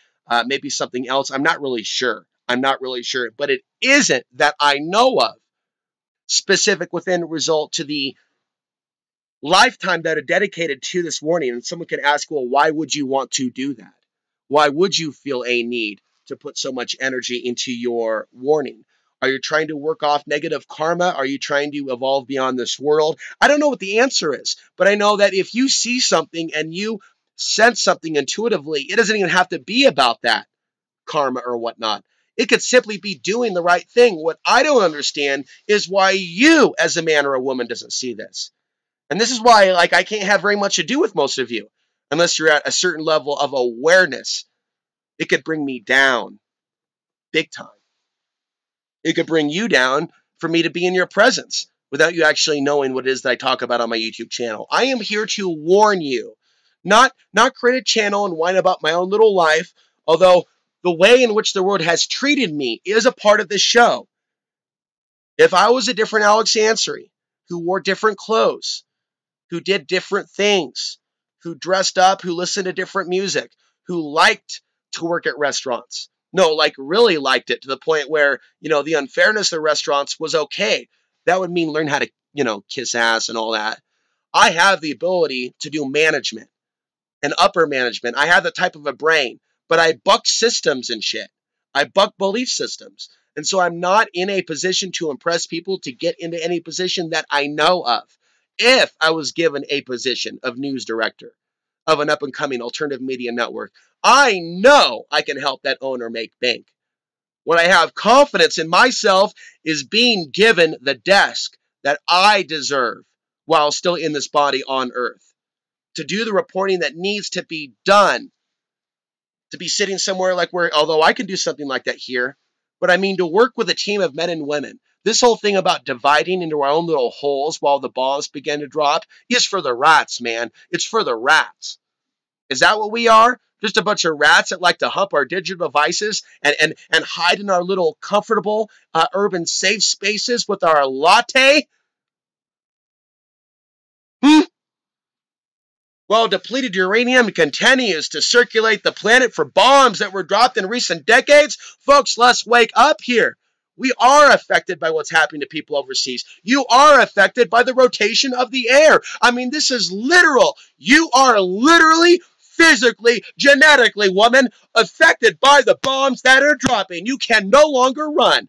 maybe something else. I'm not really sure. But it isn't that I know of specific within result to the lifetime that are dedicated to this warning. And someone could ask, well, why would you want to do that? Why would you feel a need to put so much energy into your warning? Are you trying to work off negative karma? Are you trying to evolve beyond this world? I don't know what the answer is, but I know that if you see something and you sense something intuitively, it doesn't even have to be about that karma or whatnot. It could simply be doing the right thing. What I don't understand is why you, as a man or a woman, doesn't see this. And this is why, like, I can't have very much to do with most of you unless you're at a certain level of awareness. It could bring me down big time. It could bring you down for me to be in your presence without you actually knowing what it is that I talk about on my YouTube channel. I am here to warn you, not create a channel and whine about my own little life, although the way in which the world has treated me is a part of this show. If I was a different Alex Ansary, who wore different clothes, who did different things, who dressed up, who listened to different music, who liked to work at restaurants, no, like really liked it to the point where, the unfairness of restaurants was okay. That would mean learn how to, kiss ass and all that. I have the ability to do management and upper management. I have the type of a brain, but I buck systems and shit. I buck belief systems. And so I'm not in a position to impress people to get into any position that I know of. If I was given a position of news director of an up-and-coming alternative media network, I know I can help that owner make bank. What I have confidence in myself is being given the desk that I deserve while still in this body on earth, to do the reporting that needs to be done, to be sitting somewhere like where, although I can do something like that here, but I mean to work with a team of men and women. This whole thing about dividing into our own little holes while the bombs begin to drop is for the rats, man. It's for the rats. Is that what we are? Just a bunch of rats that like to hump our digital devices and hide in our little comfortable urban safe spaces with our latte? While depleted uranium continues to circulate the planet for bombs that were dropped in recent decades, folks, let's wake up here. We are affected by what's happening to people overseas. You are affected by the rotation of the air. I mean, this is literal. You are literally, physically, genetically, woman, affected by the bombs that are dropping. You can no longer run.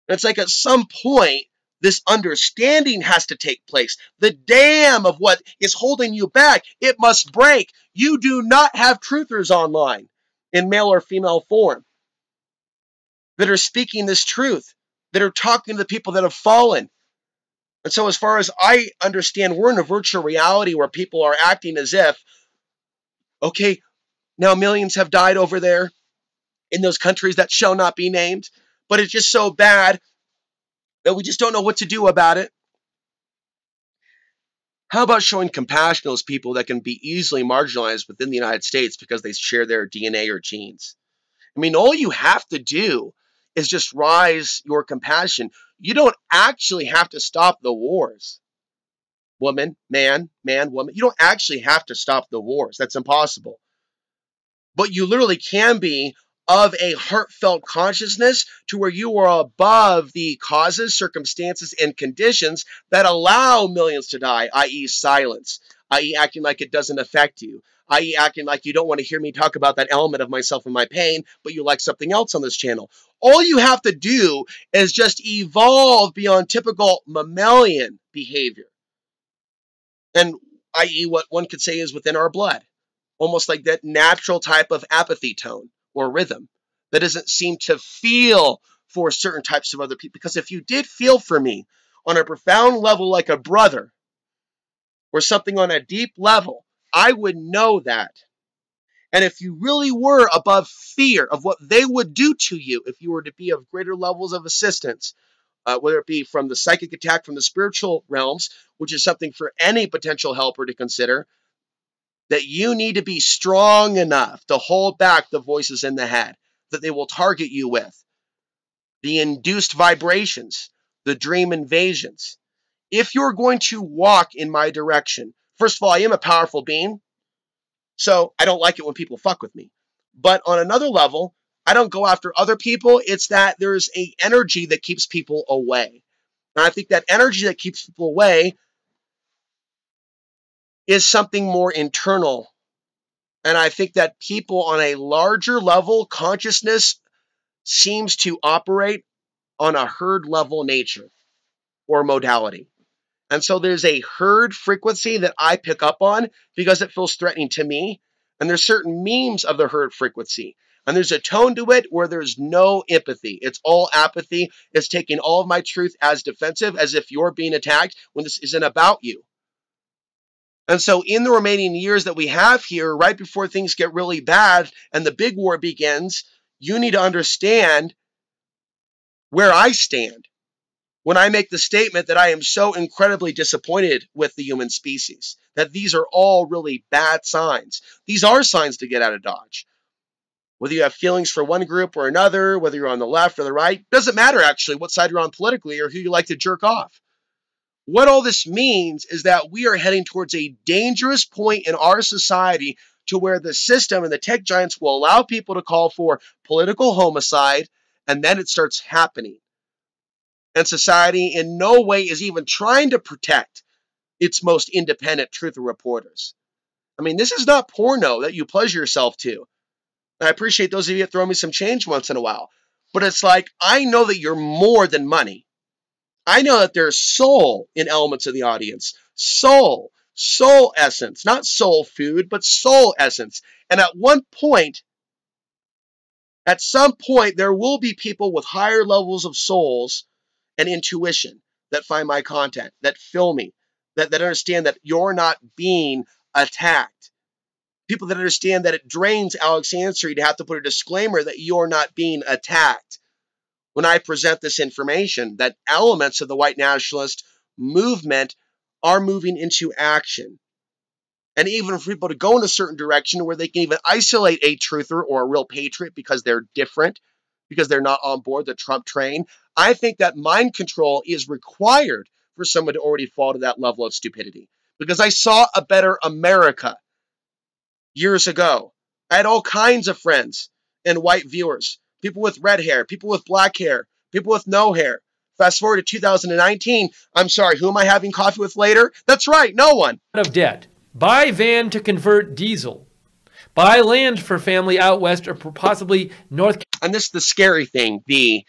It's like at some point, this understanding has to take place. The dam of what is holding you back, it must break. You do not have truthers online in male or female form that are speaking this truth, that are talking to the people that have fallen. And so as far as I understand, we're in a virtual reality where people are acting as if, okay, now millions have died over there in those countries that shall not be named, but it's just so bad that we just don't know what to do about it. How about showing compassion to those people that can be easily marginalized within the United States because they share their DNA or genes? I mean, all you have to do is just rise your compassion. You don't actually have to stop the wars. Woman, man, woman. You don't actually have to stop the wars. That's impossible. But you literally can be of a heartfelt consciousness to where you are above the causes, circumstances, and conditions that allow millions to die, i.e. silence, i.e. acting like it doesn't affect you, i.e. acting like you don't want to hear me talk about that element of myself and my pain, but you like something else on this channel. All you have to do is just evolve beyond typical mammalian behavior. And i.e. what one could say is within our blood. Almost like that natural type of apathy tone or rhythm that doesn't seem to feel for certain types of other people. Because if you did feel for me on a profound level like a brother or something on a deep level, I would know that. And if you really were above fear of what they would do to you if you were to be of greater levels of assistance, whether it be from the psychic attack from the spiritual realms, which is something for any potential helper to consider, that you need to be strong enough to hold back the voices in the head that they will target you with, the induced vibrations, the dream invasions. If you're going to walk in my direction, first of all, I am a powerful being, so I don't like it when people fuck with me. But on another level, I don't go after other people. It's that there's an energy that keeps people away. And I think that energy that keeps people away is something more internal. And I think that people on a larger level, consciousness, seems to operate on a herd level nature or modality. And so there's a herd frequency that I pick up on because it feels threatening to me. And there's certain memes of the herd frequency. And there's a tone to it where there's no empathy. It's all apathy. It's taking all of my truth as defensive, as if you're being attacked when this isn't about you. And so in the remaining years that we have here, right before things get really bad and the big war begins, you need to understand where I stand when I make the statement that I am so incredibly disappointed with the human species, that these are all really bad signs. These are signs to get out of Dodge. Whether you have feelings for one group or another, whether you're on the left or the right, doesn't matter actually what side you're on politically or who you like to jerk off. What all this means is that we are heading towards a dangerous point in our society to where the system and the tech giants will allow people to call for political homicide, and then it starts happening. And society in no way is even trying to protect its most independent truth reporters. I mean, this is not porno that you pleasure yourself to. I appreciate those of you that throw me some change once in a while. But it's like, I know that you're more than money. I know that there's soul in elements of the audience. Soul essence, not soul food, but soul essence. And at some point, there will be people with higher levels of souls and intuition that find my content, that feel me, that understand that you're not being attacked. People that understand that it drains Alex Ansary to have to put a disclaimer that you're not being attacked when I present this information, that elements of the white nationalist movement are moving into action. And even for people to go in a certain direction where they can even isolate a truther or a real patriot because they're different, because they're not on board the Trump train, I think that mind control is required for someone to already fall to that level of stupidity. Because I saw a better America years ago. I had all kinds of friends and white viewers. People with red hair, people with black hair, people with no hair. Fast forward to 2019. I'm sorry, who am I having coffee with later? That's right, no one. Of debt. Buy van to convert diesel. Buy land for family out west or possibly North. And this is the scary thing, the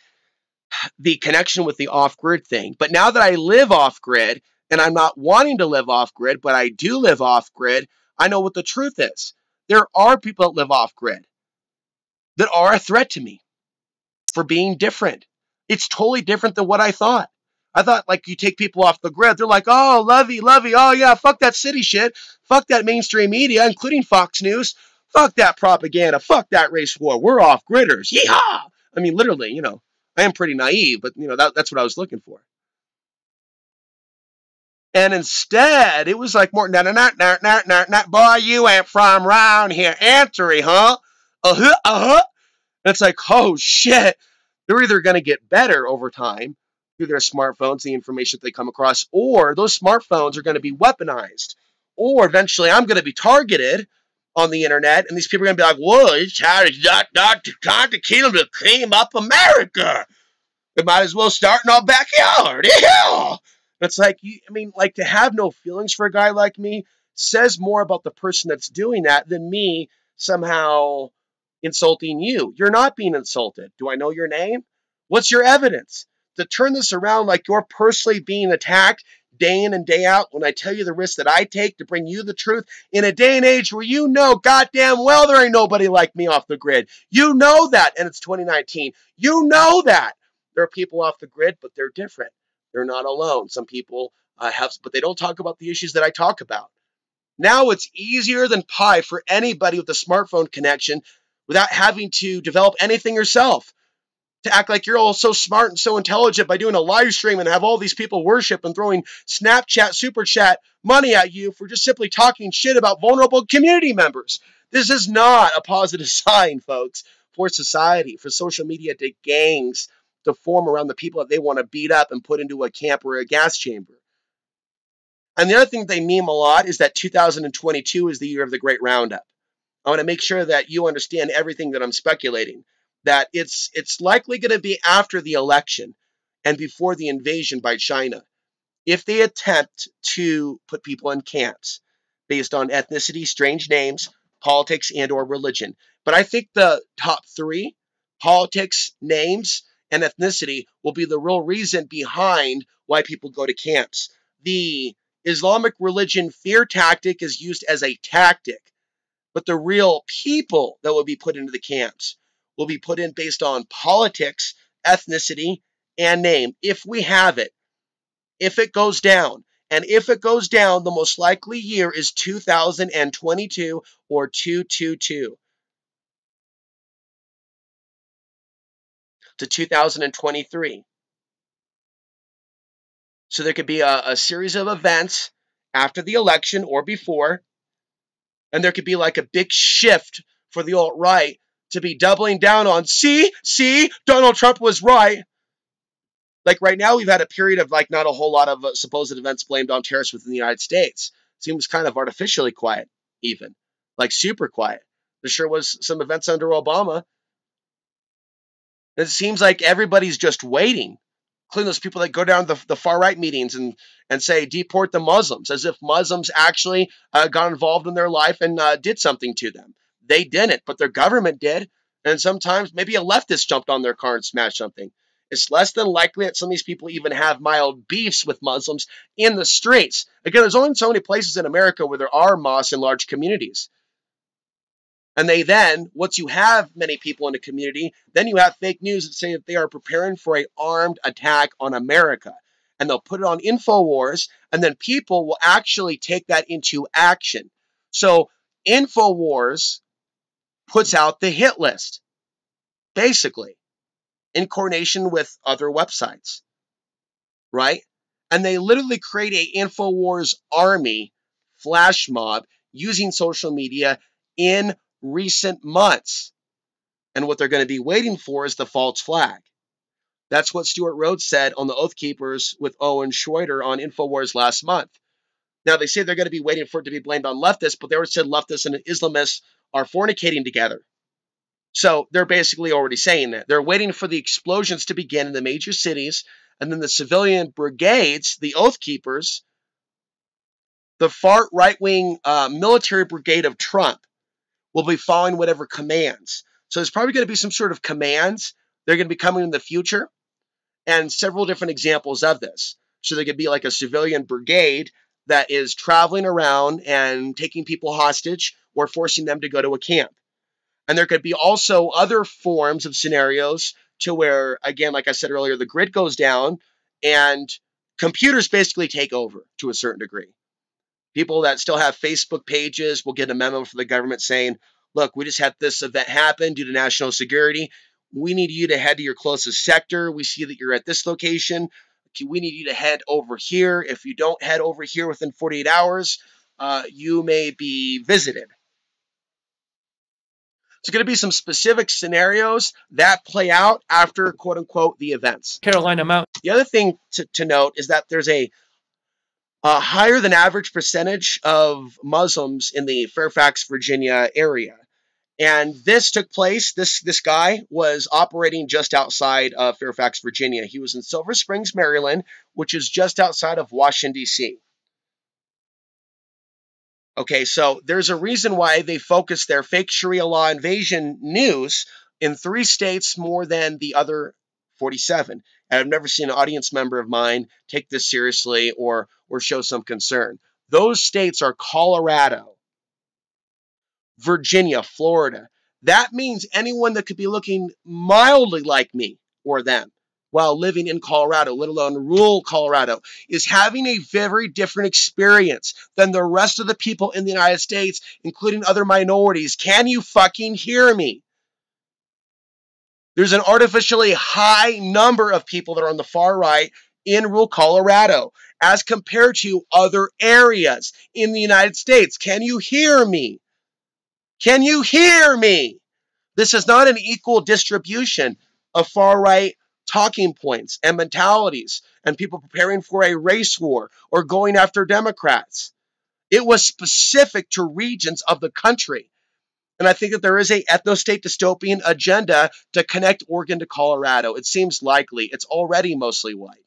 connection with the off-grid thing. But now that I live off-grid, and I'm not wanting to live off-grid, but I do live off-grid, I know what the truth is. There are people that live off-grid that are a threat to me for being different. It's totally different than what I thought. I thought, like, you take people off the grid, they're like, oh, lovey, oh yeah, fuck that city shit, fuck that mainstream media, including Fox News, fuck that propaganda, fuck that race war, we're off-gridders, yeehaw! I mean, literally, you know, I am pretty naive, but, you know, that's what I was looking for. And instead, it was like more, boy, you ain't from around here, Ansary, huh? And it's like, oh, shit. They're either going to get better over time through their smartphones, the information that they come across, or those smartphones are going to be weaponized. Or eventually I'm going to be targeted on the internet, and these people are going to be like, whoa, it's time to clean up America. We might as well start in our backyard. Yeah. It's like, to have no feelings for a guy like me says more about the person that's doing that than me somehow insulting you. You're not being insulted. Do I know your name? What's your evidence? To turn this around like you're personally being attacked day in and day out when I tell you the risks that I take to bring you the truth in a day and age where you know goddamn well there ain't nobody like me off the grid. You know that, and it's 2019. You know that. There are people off the grid, but they're different. They're not alone. Some people but they don't talk about the issues that I talk about. Now it's easier than pie for anybody with a smartphone connection without having to develop anything yourself to act like you're all so smart and so intelligent by doing a live stream and have all these people worship and throwing Snapchat, Super Chat money at you for just simply talking shit about vulnerable community members. This is not a positive sign, folks, for society, for social media to gangs to form around the people that they want to beat up and put into a camp or a gas chamber. And the other thing they meme a lot is that 2022 is the year of the Great Roundup. I want to make sure that you understand everything that I'm speculating, that it's likely going to be after the election and before the invasion by China. If they attempt to put people in camps based on ethnicity, strange names, politics, and or religion. But I think the top three Politics, names, and ethnicity will be the real reason behind why people go to camps. The Islamic religion fear tactic is used as a tactic, but the real people that will be put into the camps will be put in based on politics, ethnicity, and name, if we have it, if it goes down. And if it goes down, the most likely year is 2022 or 222 to 2023. So there could be a series of events after the election or before, and there could be like a big shift for the alt-right to be doubling down on, see, Donald Trump was right. Like right now, we've had a period of like not a whole lot of supposed events blamed on terrorists within the United States. Seems kind of artificially quiet, even. Like super quiet. There sure was some events under Obama. It seems like everybody's just waiting, including those people that go down the far-right meetings and say, deport the Muslims, as if Muslims actually got involved in their life and did something to them. They didn't, but their government did. And sometimes maybe a leftist jumped on their car and smashed something. It's less than likely that some of these people even have mild beefs with Muslims in the streets. Again, there's only so many places in America where there are mosques in large communities. And they then, once you have many people in a community, then you have fake news that say that they are preparing for an armed attack on America. And they'll put it on InfoWars, and then people will actually take that into action. So InfoWars puts out the hit list, basically, in coordination with other websites, right? And they literally create an InfoWars army flash mob using social media in recent months. And what they're going to be waiting for is the false flag. That's what Stuart Rhodes said on the Oath Keepers with Owen Schroeder on InfoWars last month. Now, they say they're going to be waiting for it to be blamed on leftists, but they already said leftists and Islamists are fornicating together. So they're basically already saying that. They're waiting for the explosions to begin in the major cities, and then the civilian brigades, the Oath Keepers, the far right-wing military brigade of Trump, will be following whatever commands. So there's probably going to be some sort of commands. They're going to be coming in the future, and several different examples of this. So there could be like a civilian brigade that is traveling around and taking people hostage or forcing them to go to a camp. And there could be also other forms of scenarios to where, again, like I said earlier, the grid goes down and computers basically take over to a certain degree. People that still have Facebook pages will get a memo from the government saying, look, we just had this event happen due to national security. We need you to head to your closest sector. We see that you're at this location. We need you to head over here. If you don't head over here within 48 hours, you may be visited. There's going to be some specific scenarios that play out after, quote unquote, the events. Carolina Mountain. The other thing to note is that there's a higher than average percentage of Muslims in the Fairfax, Virginia area. And this took place, this guy was operating just outside of Fairfax, Virginia. He was in Silver Springs, Maryland, which is just outside of Washington, D.C. Okay, so there's a reason why they focus their fake Sharia law invasion news in 3 states more than the other 47. And I've never seen an audience member of mine take this seriously or show some concern. Those states are Colorado, Virginia, Florida. That means anyone that could be looking mildly like me or them while living in Colorado, let alone rural Colorado, is having a very different experience than the rest of the people in the United States, including other minorities. Can you fucking hear me? There's an artificially high number of people that are on the far right in rural Colorado as compared to other areas in the United States. Can you hear me? Can you hear me? This is not an equal distribution of far right talking points and mentalities and people preparing for a race war or going after Democrats. It was specific to regions of the country. And I think that there is a ethno-state dystopian agenda to connect Oregon to Colorado. It seems likely. It's already mostly white.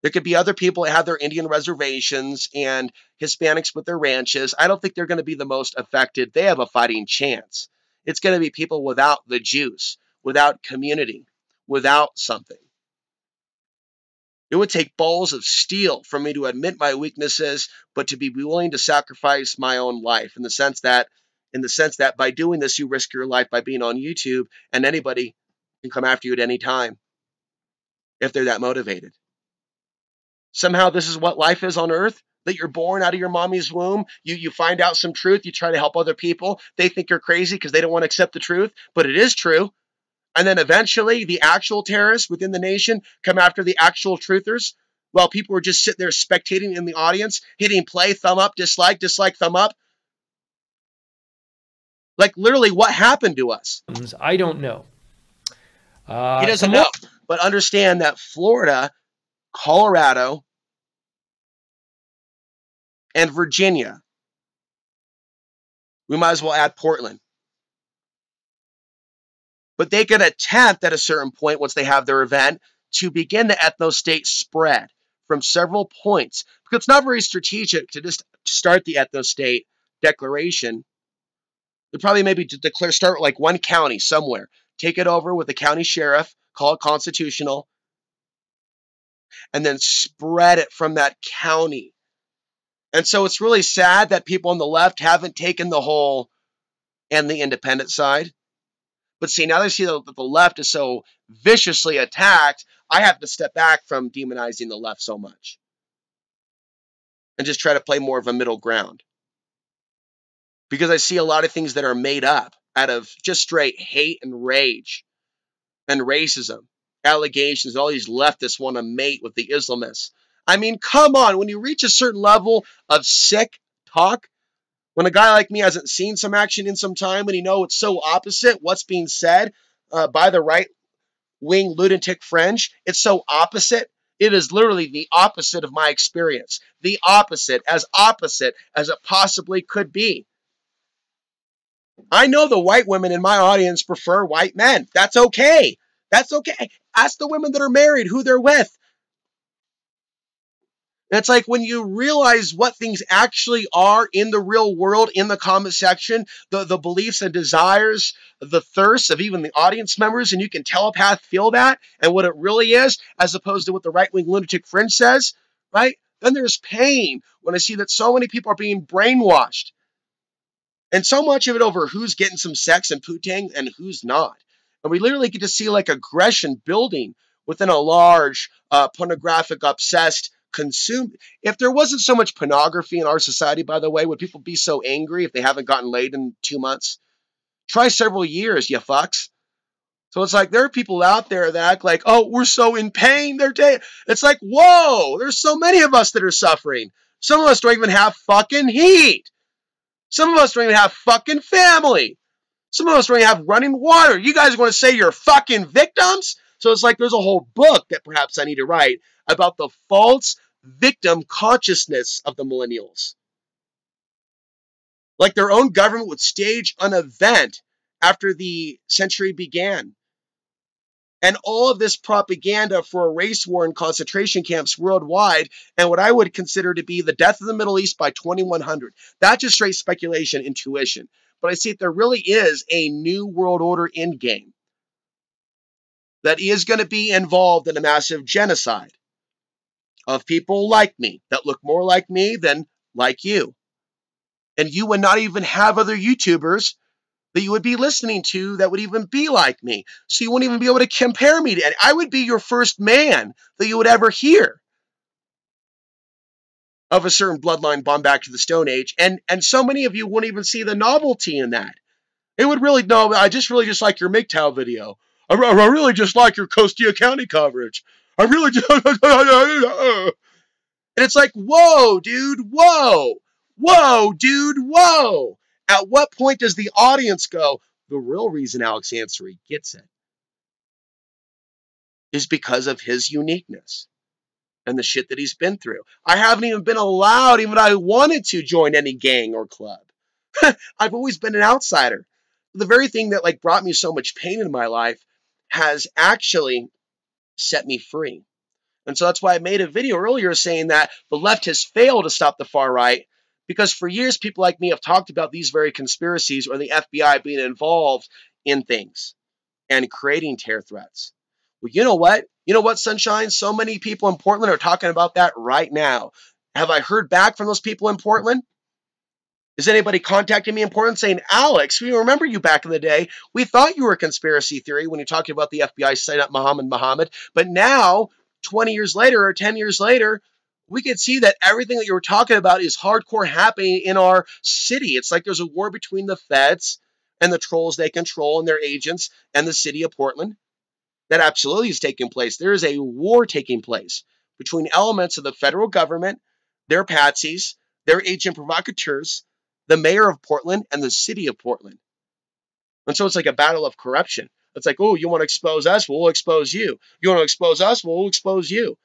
There could be other people that have their Indian reservations and Hispanics with their ranches. I don't think they're going to be the most affected. They have a fighting chance. It's going to be people without the juice. without community, without something. It would take balls of steel for me to admit my weaknesses, but to be willing to sacrifice my own life in the sense that by doing this, you risk your life by being on YouTube, and anybody can come after you at any time if they're that motivated. Somehow this is what life is on earth, that you're born out of your mommy's womb. You find out some truth. You try to help other people. They think you're crazy because they don't want to accept the truth, but it is true. And then eventually the actual terrorists within the nation come after the actual truthers while people are just sitting there spectating in the audience, hitting play, thumb up, dislike, thumb up. Like literally what happened to us? I don't know. He doesn't know. But understand that Florida, Colorado, and Virginia, we might as well add Portland. But they could attempt at a certain point, once they have their event, to begin the ethno-state spread from several points. Because it's not very strategic to just start the ethno-state declaration. They probably maybe start like one county somewhere. Take it over with the county sheriff, call it constitutional, and then spread it from that county. And so it's really sad that people on the left haven't taken the whole and the independent side. But see, now they see that the left is so viciously attacked, I have to step back from demonizing the left so much and just try to play more of a middle ground. Because I see a lot of things that are made up out of just straight hate and rage and racism, allegations, all these leftists want to mate with the Islamists. I mean, come on, when you reach a certain level of sick talk, when a guy like me hasn't seen some action in some time and you know it's so opposite what's being said by the right-wing lunatic fringe, it's so opposite. It is literally the opposite of my experience. The opposite as it possibly could be. I know the white women in my audience prefer white men. That's okay. That's okay. Ask the women that are married who they're with. And it's like when you realize what things actually are in the real world, in the comment section, the beliefs and desires, the thirsts of even the audience members, and you can telepath feel that and what it really is, as opposed to what the right-wing lunatic fringe says, right? Then there's pain when I see that so many people are being brainwashed. And so much of it over who's getting some sex and putang and who's not. And we literally get to see like aggression building within a large pornographic obsessed consume. If there wasn't so much pornography in our society, by the way, would people be so angry if they haven't gotten laid in 2 months? Try several years, you fucks. So it's like there are people out there that act like, oh, we're so in pain. It's like, whoa, there's so many of us that are suffering. Some of us don't even have fucking heat. Some of us don't even have fucking family. Some of us don't even have running water. You guys want to say you're fucking victims? So it's like there's a whole book that perhaps I need to write about the false victim consciousness of the millennials. Like their own government would stage an event after the century began. And all of this propaganda for a race war in concentration camps worldwide, and what I would consider to be the death of the Middle East by 2100. That's just straight speculation, intuition. But I see that there really is a new world order endgame that is going to be involved in a massive genocide of people like me, that look more like me than like you. And you would not even have other YouTubers that you would be listening to that would even be like me. So you wouldn't even be able to compare me to any. I would be your first man that you would ever hear of a certain bloodline bomb back to the Stone Age. And so many of you wouldn't even see the novelty in that. It would really, no, I just really just like your MGTOW video. I really just like your Costia County coverage. I really just... And it's like, whoa, dude, whoa. Whoa, dude, whoa. At what point does the audience go, the real reason Alex Ansary gets it is because of his uniqueness and the shit that he's been through. I haven't even been allowed, even if I wanted to, join any gang or club. I've always been an outsider. The very thing that like brought me so much pain in my life has actually set me free. And so that's why I made a video earlier saying that the left has failed to stop the far right, because for years people like me have talked about these very conspiracies or the FBI being involved in things. and creating terror threats. Well, you know what? You know what, Sunshine? So many people in Portland are talking about that right now. Have I heard back from those people in Portland? Is anybody contacting me in Portland saying, Alex, we remember you back in the day. We thought you were a conspiracy theory when you're talking about the FBI setting up Muhammad. But now, 20 years later or 10 years later, we can see that everything that you were talking about is hardcore happening in our city. It's like there's a war between the feds and the trolls they control and their agents and the city of Portland. That absolutely is taking place. There is a war taking place between elements of the federal government, their patsies, their agent provocateurs, the mayor of Portland, and the city of Portland. And so it's like a battle of corruption. It's like, oh, you want to expose us? Well, we'll expose you. You want to expose us? Well, we'll expose you.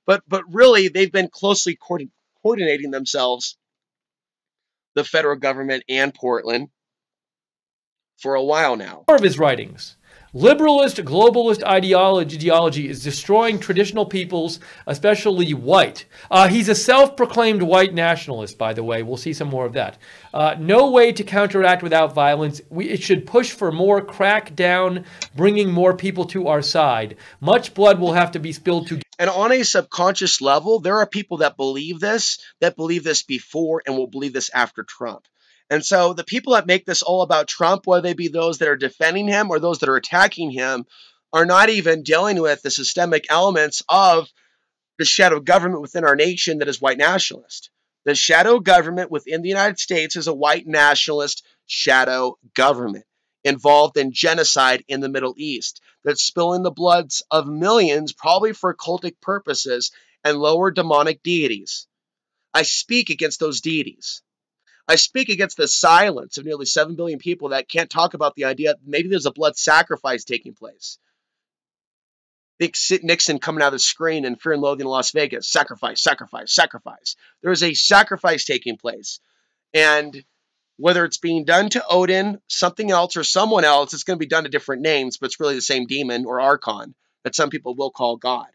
But really, they've been closely coordinating themselves, the federal government and Portland, for a while now. More of his writings. Liberalist, globalist ideology is destroying traditional peoples, especially white. He's a self-proclaimed white nationalist, by the way. We'll see some more of that. No way to counteract without violence. It should push for more crackdown, bringing more people to our side. Much blood will have to be spilled to... And on a subconscious level, there are people that believe this before and will believe this after Trump. And so the people that make this all about Trump, whether they be those that are defending him or those that are attacking him, are not even dealing with the systemic elements of the shadow government within our nation that is white nationalist. The shadow government within the United States is a white nationalist shadow government involved in genocide in the Middle East that's spilling the bloods of millions, probably for cultic purposes and lower demonic deities. I speak against those deities. I speak against the silence of nearly 7 billion people that can't talk about the idea that maybe there's a blood sacrifice taking place. Think Nixon coming out of the screen in Fear and Loathing in Las Vegas. Sacrifice, sacrifice, sacrifice. There is a sacrifice taking place. And whether it's being done to Odin, something else, or someone else, it's going to be done to different names, but it's really the same demon or archon that some people will call God.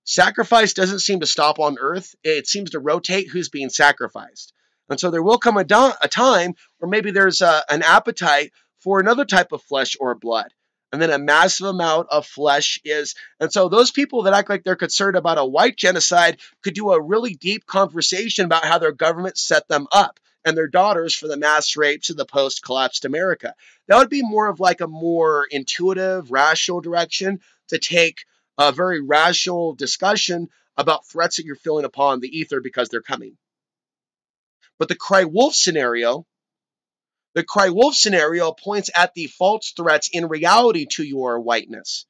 Sacrifice doesn't seem to stop on Earth. It seems to rotate who's being sacrificed. And so there will come a time where maybe there's an appetite for another type of flesh or blood. And then a massive amount of flesh is. And so those people that act like they're concerned about a white genocide could do a really deep conversation about how their government set them up and their daughters for the mass rapes of the post-collapsed America. That would be more of like a more intuitive, rational direction to take a very rational discussion about threats that you're feeling upon the ether because they're coming. But the cry wolf scenario points at the false threats in reality to your whiteness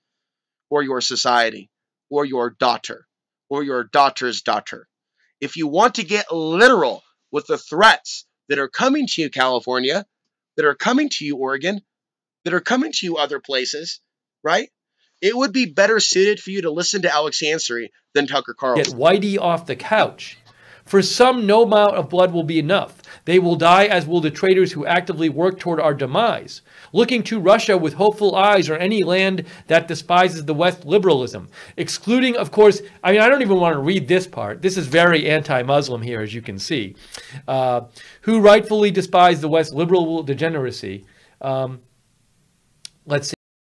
or your society or your daughter or your daughter's daughter. If you want to get literal with the threats that are coming to you, California, that are coming to you, Oregon, that are coming to you other places, right? It would be better suited for you to listen to Alex Ansary than Tucker Carlson. Get Whitey off the couch. For some, no amount of blood will be enough. They will die, as will the traitors who actively work toward our demise. Looking to Russia with hopeful eyes or any land that despises the West liberalism. Excluding, of course, I don't even want to read this part. This is very anti-Muslim here, as you can see. Who rightfully despise the West liberal degeneracy. Let's see.